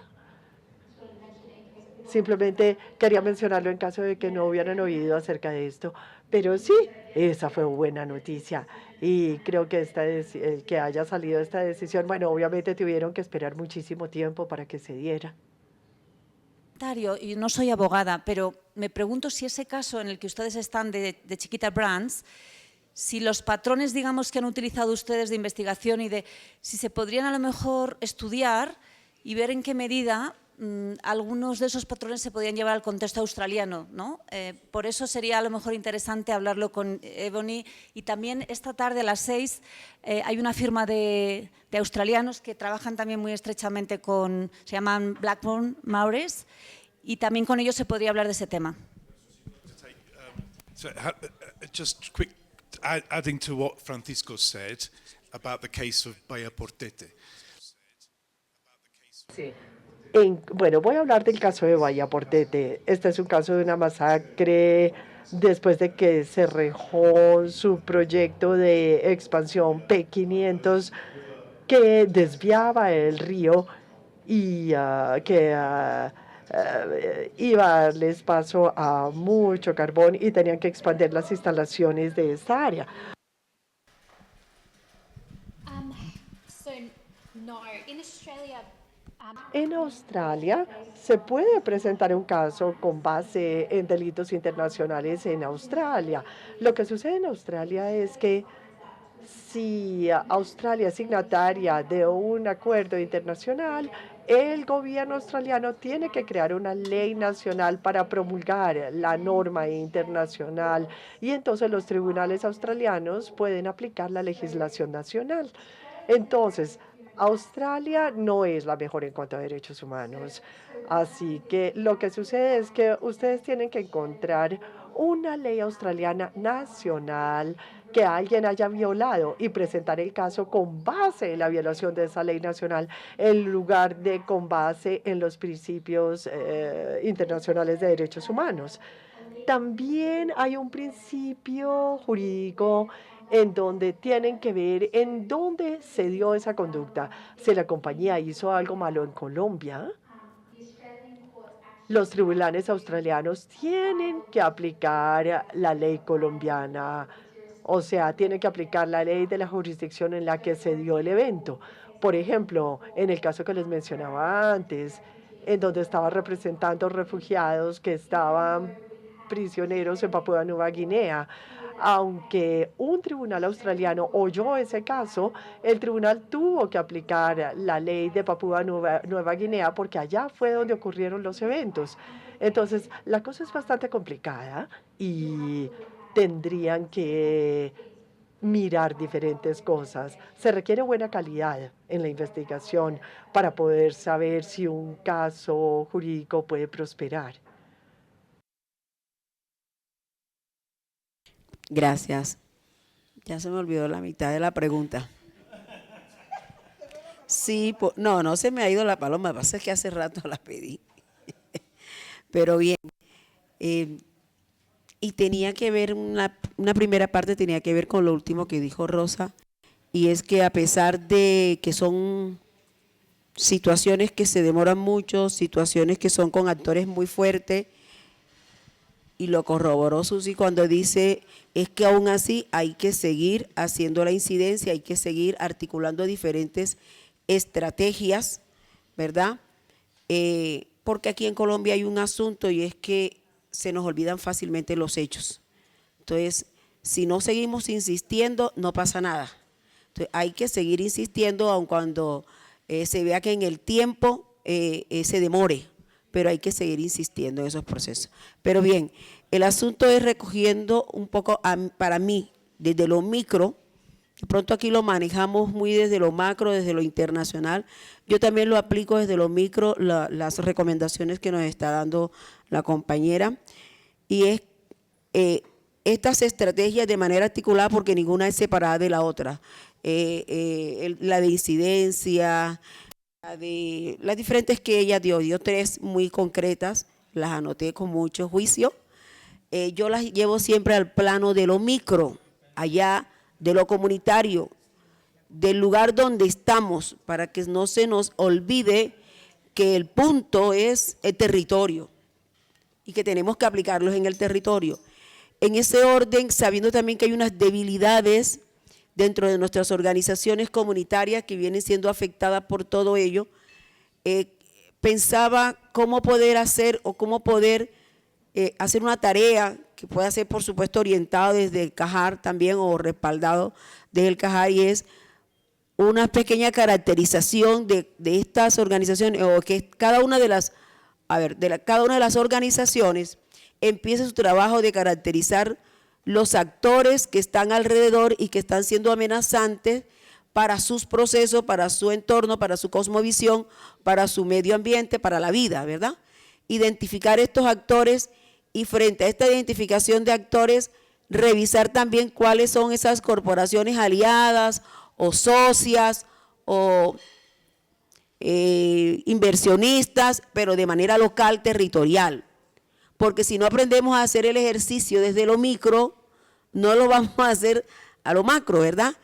Speaker 3: Simplemente quería mencionarlo en caso de que no hubieran oído acerca de esto. Pero sí, esa fue buena noticia. Y creo que que haya salido esta decisión, bueno, obviamente tuvieron que esperar muchísimo tiempo para que se diera.
Speaker 4: Y no soy abogada, pero me pregunto si ese caso en el que ustedes están de Chiquita Brands, si los patrones, digamos, que han utilizado ustedes de investigación y si se podrían a lo mejor estudiar y ver en qué medida algunos de esos patrones se podían llevar al contexto australiano, ¿no? Por eso sería a lo mejor interesante hablarlo con Ebony. Y también esta tarde a las 6 hay una firma de australianos que trabajan también muy estrechamente se llaman Blackburn Maures, y también con ellos se podría hablar de ese tema.
Speaker 7: Just quick, adding to what Francisco said about the case of Bahía Portete.
Speaker 3: Sí. Bueno, voy a hablar del caso de Bahía Portete. Este es un caso de una masacre después de que se rejó su proyecto de expansión P500 que desviaba el río y que iba a darles paso a mucho carbón y tenían que expandir las instalaciones de esta área.
Speaker 6: So no, in Australia,
Speaker 3: En Australia se puede presentar un caso con base en delitos internacionales en Australia. Lo que sucede en Australia es que si Australia es signataria de un acuerdo internacional, el gobierno australiano tiene que crear una ley nacional para promulgar la norma internacional y entonces los tribunales australianos pueden aplicar la legislación nacional. Entonces, Australia no es la mejor en cuanto a derechos humanos. Así que lo que sucede es que ustedes tienen que encontrar una ley australiana nacional que alguien haya violado y presentar el caso con base en la violación de esa ley nacional en lugar de con base en los principios internacionales de derechos humanos. También hay un principio jurídico en donde tienen que ver en dónde se dio esa conducta. Si la compañía hizo algo malo en Colombia, los tribunales australianos tienen que aplicar la ley colombiana, o sea, tienen que aplicar la ley de la jurisdicción en la que se dio el evento. Por ejemplo, en el caso que les mencionaba antes, en donde estaba representando refugiados que estaban prisioneros en Papúa Nueva Guinea. Aunque un tribunal australiano oyó ese caso, el tribunal tuvo que aplicar la ley de Papúa Nueva Guinea porque allá fue donde ocurrieron los eventos. Entonces, la cosa es bastante complicada y tendrían que mirar diferentes cosas. Se requiere buena calidad en la investigación para poder saber si un caso jurídico puede prosperar.
Speaker 12: Gracias. Ya se me olvidó la mitad de la pregunta. Sí, no se me ha ido la paloma, lo que pasa es que hace rato la pedí. Pero bien, y tenía que ver, una primera parte tenía que ver con lo último que dijo Rosa, y es que a pesar de que son situaciones que se demoran mucho, situaciones que son con actores muy fuertes, y lo corroboró Susi cuando dice, es que aún así hay que seguir haciendo la incidencia, hay que seguir articulando diferentes estrategias, ¿verdad? Porque aquí en Colombia hay un asunto y es que se nos olvidan fácilmente los hechos. Entonces, si no seguimos insistiendo, no pasa nada. Entonces, hay que seguir insistiendo aun cuando se vea que en el tiempo se demore, pero hay que seguir insistiendo en esos procesos. Pero bien, el asunto es recogiendo un poco, para mí, desde lo micro, de pronto aquí lo manejamos muy desde lo macro, desde lo internacional. Yo también lo aplico desde lo micro, las recomendaciones que nos está dando la compañera, y es estas estrategias de manera articulada, porque ninguna es separada de la otra. La de incidencia, de las diferentes que ella dio 3 muy concretas, las anoté con mucho juicio. Yo las llevo siempre al plano de lo micro, allá de lo comunitario, del lugar donde estamos, para que no se nos olvide que el punto es el territorio y que tenemos que aplicarlos en el territorio. En ese orden, sabiendo también que hay unas debilidades dentro de nuestras organizaciones comunitarias que vienen siendo afectadas por todo ello, pensaba cómo poder hacer o cómo poder hacer una tarea que pueda ser, por supuesto, orientado desde el CAJAR también o respaldado desde el CAJAR, y es una pequeña caracterización de estas organizaciones, o que cada una de las, cada una de las organizaciones empiece su trabajo de caracterizar los actores que están alrededor y que están siendo amenazantes para sus procesos, para su entorno, para su cosmovisión, para su medio ambiente, para la vida, ¿verdad? Identificar estos actores y frente a esta identificación de actores, revisar también cuáles son esas corporaciones aliadas o socias o inversionistas, pero de manera local, territorial. Porque si no aprendemos a hacer el ejercicio desde lo micro, no lo vamos a hacer a lo macro, ¿verdad?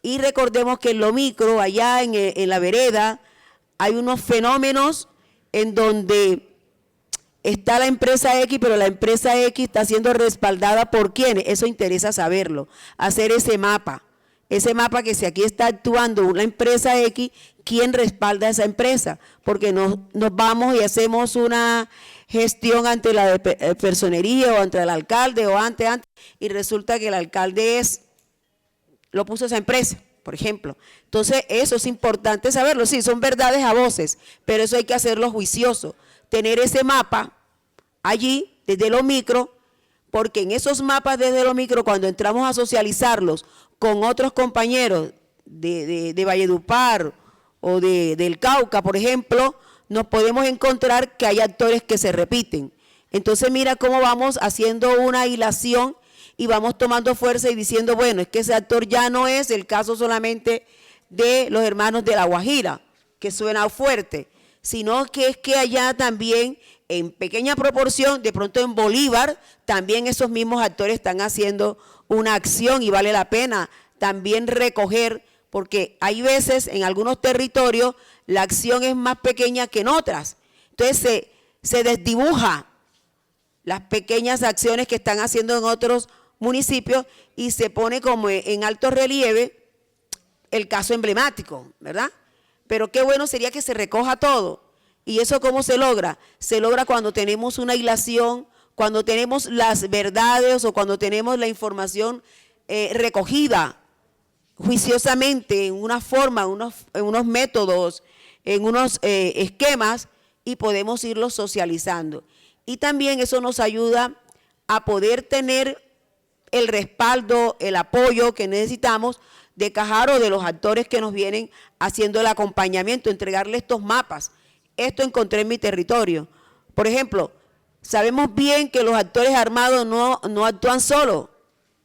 Speaker 12: Y recordemos que en lo micro, allá en la vereda, hay unos fenómenos en donde está la empresa X, pero la empresa X está siendo respaldada por ¿quiénes? Eso interesa saberlo, hacer ese mapa. ese mapa que si aquí está actuando una empresa X, ¿quién respalda a esa empresa? Porque nos vamos y hacemos una gestión ante la personería o ante el alcalde o ante, y resulta que el alcalde lo puso esa empresa, por ejemplo. Entonces, eso es importante saberlo. Sí, son verdades a voces, pero eso hay que hacerlo juicioso. Tener ese mapa allí, desde lo micro, porque en esos mapas desde lo micro, cuando entramos a socializarlos con otros compañeros de Valledupar o del Cauca, por ejemplo, nos podemos encontrar que hay actores que se repiten. Entonces, mira cómo vamos haciendo una hilación y vamos tomando fuerza y diciendo, bueno, es que ese actor ya no es el caso solamente de los hermanos de La Guajira, que suena fuerte, sino que es que allá también, en pequeña proporción, de pronto en Bolívar, también esos mismos actores están haciendo una acción y vale la pena también recoger, porque hay veces en algunos territorios la acción es más pequeña que en otras. Entonces se desdibuja las pequeñas acciones que están haciendo en otros municipios y se pone como en alto relieve el caso emblemático, ¿verdad? Pero qué bueno sería que se recoja todo. ¿Y eso cómo se logra? Se logra cuando tenemos una hilación, cuando tenemos las verdades o cuando tenemos la información recogida juiciosamente en una forma, en unos métodos, en unos esquemas, y podemos irlos socializando. Y también eso nos ayuda a poder tener el respaldo, el apoyo que necesitamos de Cajaro, de los actores que nos vienen haciendo el acompañamiento, entregarle estos mapas. Esto encontré en mi territorio. Por ejemplo, sabemos bien que los actores armados no actúan solos,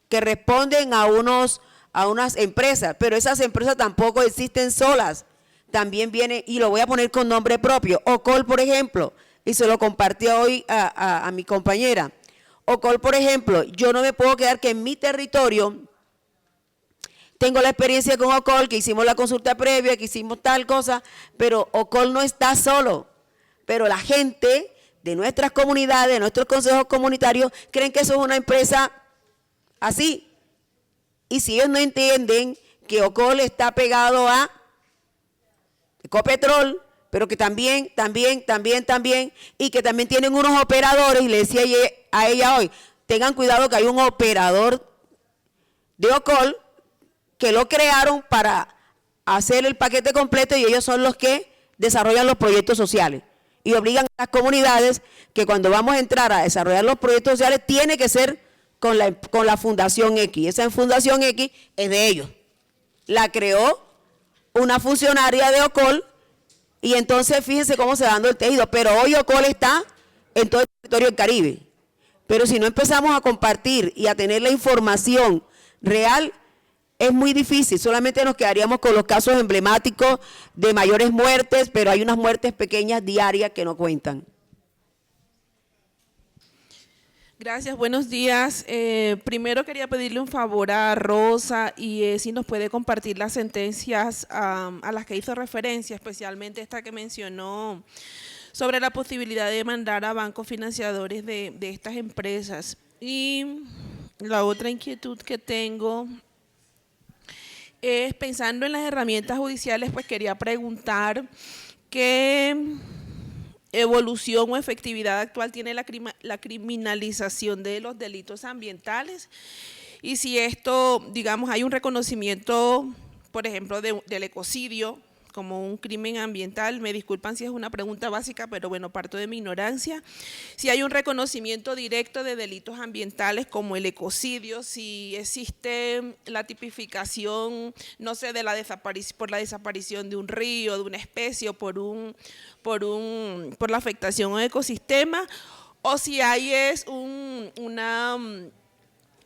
Speaker 12: que responden a unas empresas, pero esas empresas tampoco existen solas. También viene, y lo voy a poner con nombre propio, OCOL, por ejemplo, y se lo compartí hoy a mi compañera. OCOL, por ejemplo, yo no me puedo quedar que en mi territorio tengo la experiencia con OCOL, que hicimos la consulta previa, que hicimos tal cosa, pero OCOL no está solo. Pero la gente de nuestras comunidades, de nuestros consejos comunitarios, creen que eso es una empresa así. Y si ellos no entienden que OCOL está pegado a Ecopetrol, pero que también, y que también tienen unos operadores, y le decía a ella hoy, tengan cuidado que hay un operador de OCOL que lo crearon para hacer el paquete completo y ellos son los que desarrollan los proyectos sociales. Y obligan a las comunidades que cuando vamos a entrar a desarrollar los proyectos sociales tiene que ser con la Fundación X. Esa Fundación X es de ellos. La creó una funcionaria de OCOL y entonces fíjense cómo se va dando el tejido. Pero hoy OCOL está en todo el territorio del Caribe. Pero si no empezamos a compartir y a tener la información real, es muy difícil. Solamente nos quedaríamos con los casos emblemáticos de mayores muertes, pero hay unas muertes pequeñas diarias que no cuentan.
Speaker 10: Gracias, buenos días. Primero quería pedirle un favor a Rosa y si nos puede compartir las sentencias a las que hizo referencia, especialmente esta que mencionó sobre la posibilidad de demandar a bancos financiadores de estas empresas. Y la otra inquietud que tengo es, pensando en las herramientas judiciales, pues quería preguntar qué evolución o efectividad actual tiene la criminalización de los delitos ambientales y si esto, digamos, hay un reconocimiento, por ejemplo, del ecocidio como un crimen ambiental. Me disculpan si es una pregunta básica, pero bueno, parto de mi ignorancia. Si hay un reconocimiento directo de delitos ambientales como el ecocidio, si existe la tipificación, no sé, de por la desaparición de un río, de una especie o por la afectación al ecosistema, o si hay una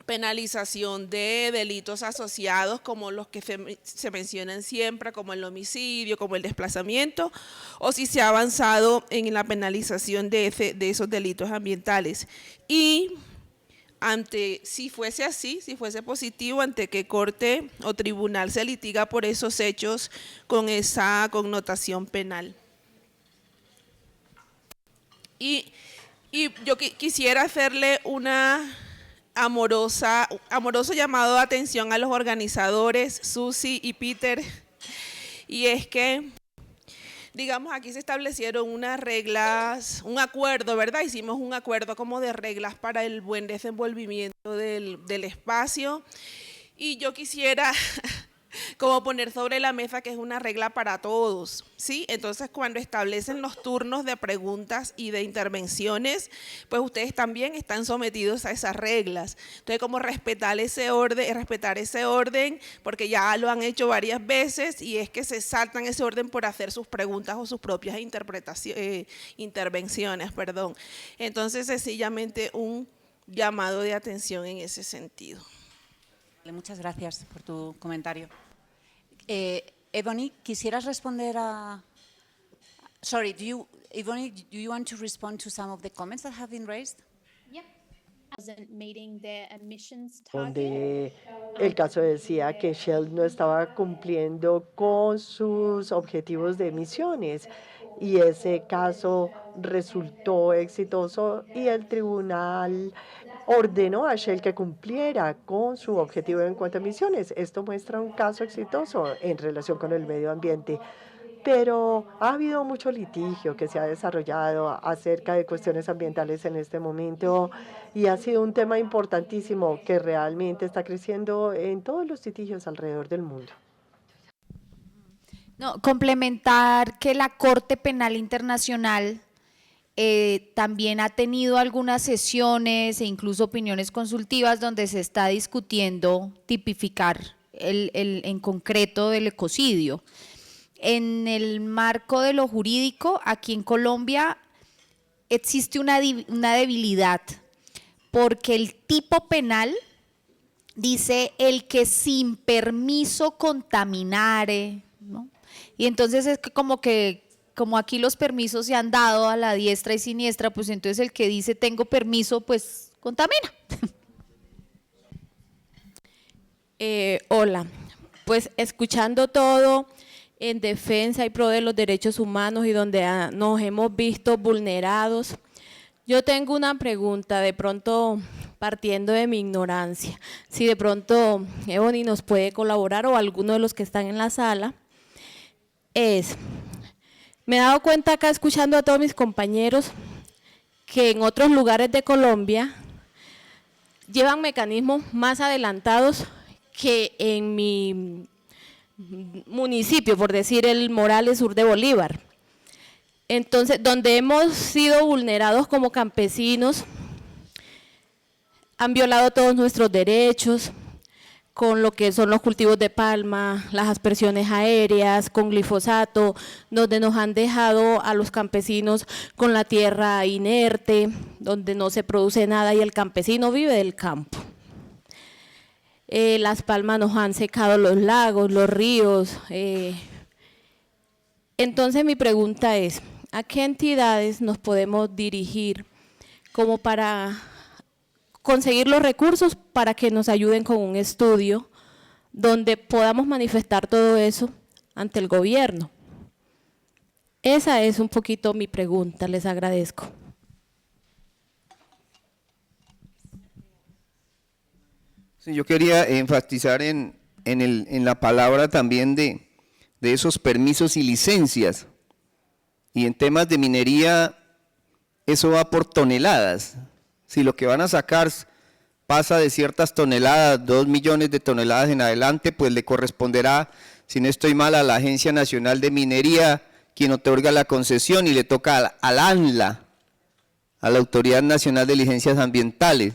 Speaker 10: penalización de delitos asociados como los que se mencionan siempre, como el homicidio, como el desplazamiento, o si se ha avanzado en la penalización de esos delitos ambientales. Y si fuese así, si fuese positivo, ¿ante qué corte o tribunal se litiga por esos hechos con esa connotación penal? Y yo quisiera hacerle una
Speaker 13: amoroso llamado de atención a los organizadores, Susi y Peter, y es que, digamos, aquí se establecieron unas reglas, un acuerdo, ¿verdad? Hicimos un acuerdo como de reglas para el buen desenvolvimiento del espacio, y yo quisiera como poner sobre la mesa que es una regla para todos, ¿sí? Entonces, cuando establecen los turnos de preguntas y de intervenciones, pues ustedes también están sometidos a esas reglas. Entonces, como respetar ese orden, porque ya lo han hecho varias veces y es que se saltan ese orden por hacer sus preguntas o sus propias intervenciones. Entonces, sencillamente un llamado de atención en ese sentido.
Speaker 4: Muchas gracias por tu comentario. Ebony, ¿quisieras responder a... Sorry, Ebony, do you want to respond to some of the comments that have been raised?
Speaker 6: Yep. Wasn't meeting their emissions target.
Speaker 3: Donde el caso decía que Shell no estaba cumpliendo con sus objetivos de emisiones y ese caso resultó exitoso y el tribunal ordenó a Shell que cumpliera con su objetivo en cuanto a emisiones. Esto muestra un caso exitoso en relación con el medio ambiente. Pero ha habido mucho litigio que se ha desarrollado acerca de cuestiones ambientales en este momento y ha sido un tema importantísimo que realmente está creciendo en todos los litigios alrededor del mundo.
Speaker 5: No, complementar que la Corte Penal Internacional también ha tenido algunas sesiones e incluso opiniones consultivas donde se está discutiendo tipificar en concreto el ecocidio. En el marco de lo jurídico, aquí en Colombia existe una debilidad, porque el tipo penal dice el que sin permiso contaminare, ¿no? Y entonces es como aquí los permisos se han dado a la diestra y siniestra, pues entonces el que dice tengo permiso, pues contamina.
Speaker 14: Hola, pues escuchando todo en defensa y pro de los derechos humanos y donde nos hemos visto vulnerados, yo tengo una pregunta, de pronto partiendo de mi ignorancia, si de pronto Ebony nos puede colaborar o alguno de los que están en la sala, me he dado cuenta acá escuchando a todos mis compañeros que en otros lugares de Colombia llevan mecanismos más adelantados que en mi municipio, por decir el Morales Sur de Bolívar. Entonces, donde hemos sido vulnerados como campesinos, han violado todos nuestros derechos, con lo que son los cultivos de palma, las aspersiones aéreas, con glifosato, donde nos han dejado a los campesinos con la tierra inerte, donde no se produce nada y el campesino vive del campo. Las palmas nos han secado los lagos, los ríos. Entonces mi pregunta es, ¿a qué entidades nos podemos dirigir como para conseguir los recursos para que nos ayuden con un estudio donde podamos manifestar todo eso ante el gobierno? Esa es un poquito mi pregunta, les agradezco.
Speaker 8: Sí, yo quería enfatizar en la palabra también de esos permisos y licencias, y en temas de minería eso va por toneladas. Si lo que van a sacar pasa de ciertas toneladas, 2 millones de toneladas en adelante, pues le corresponderá, si no estoy mal, a la Agencia Nacional de Minería, quien otorga la concesión, y le toca al ANLA, a la Autoridad Nacional de Licencias Ambientales,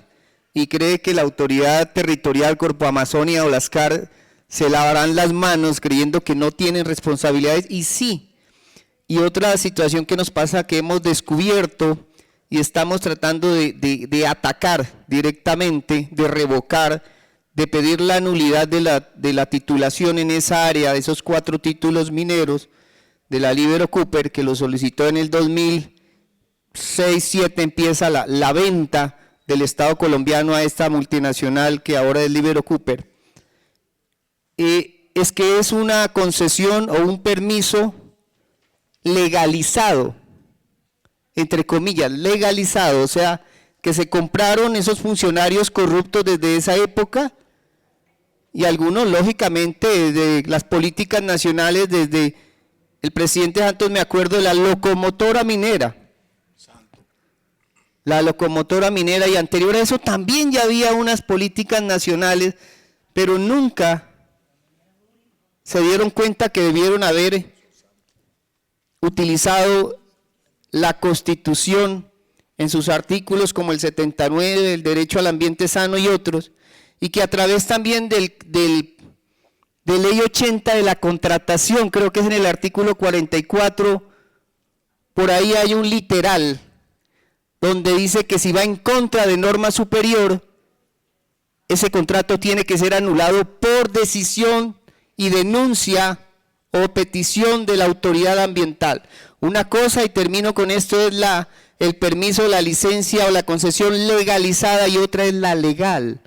Speaker 8: y cree que la Autoridad Territorial Corpo Amazonia o las CAR se lavarán las manos creyendo que no tienen responsabilidades, y sí. Y otra situación que nos pasa, que hemos descubierto y estamos tratando de atacar directamente, de revocar, de pedir la nulidad de la titulación en esa área, de esos 4 títulos mineros de la Libero Cooper, que lo solicitó en el 2006-2007, empieza la venta del Estado colombiano a esta multinacional que ahora es Libero Cooper. Es que es una concesión o un permiso legalizado, entre comillas, legalizado, o sea, que se compraron esos funcionarios corruptos desde esa época, y algunos lógicamente de las políticas nacionales desde el presidente Santos, me acuerdo de la locomotora minera. La locomotora minera, y anterior a eso también ya había unas políticas nacionales, pero nunca se dieron cuenta que debieron haber utilizado la Constitución en sus artículos como el 79, el derecho al ambiente sano y otros, y que a través también de ley 80 de la contratación, creo que es en el artículo 44, por ahí hay un literal donde dice que si va en contra de norma superior, ese contrato tiene que ser anulado por decisión y denuncia o petición de la autoridad ambiental. Una cosa, y termino con esto, es el permiso, la licencia o la concesión legalizada, y otra es la legal.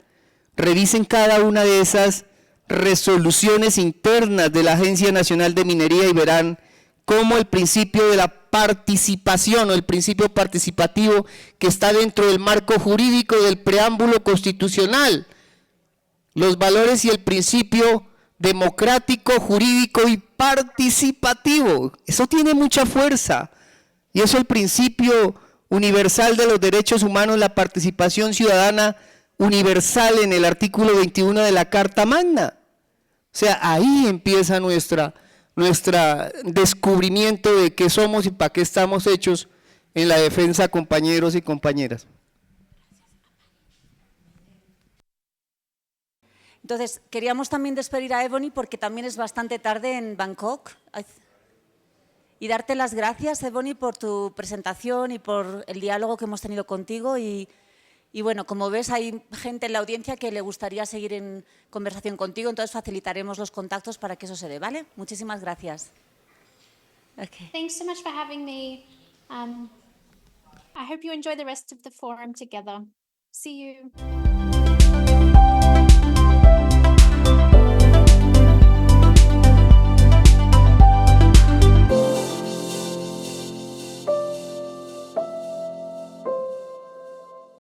Speaker 8: Revisen cada una de esas resoluciones internas de la Agencia Nacional de Minería y verán cómo el principio de la participación o el principio participativo que está dentro del marco jurídico del preámbulo constitucional, los valores y el principio democrático, jurídico y participativo, eso tiene mucha fuerza, y eso es el principio universal de los derechos humanos, la participación ciudadana universal en el artículo 21 de la Carta Magna. O sea, ahí empieza nuestra descubrimiento de qué somos y para qué estamos hechos en la defensa, compañeros y compañeras.
Speaker 4: Entonces, queríamos también despedir a Ebony porque también es bastante tarde en Bangkok. Y darte las gracias, Ebony, por tu presentación y por el diálogo que hemos tenido contigo. Y bueno, como ves, hay gente en la audiencia que le gustaría seguir en conversación contigo, entonces facilitaremos los contactos para que eso se dé, ¿vale? Muchísimas gracias. Okay.
Speaker 6: Thanks so much for having me. I hope you enjoy the rest of the forum together. See you.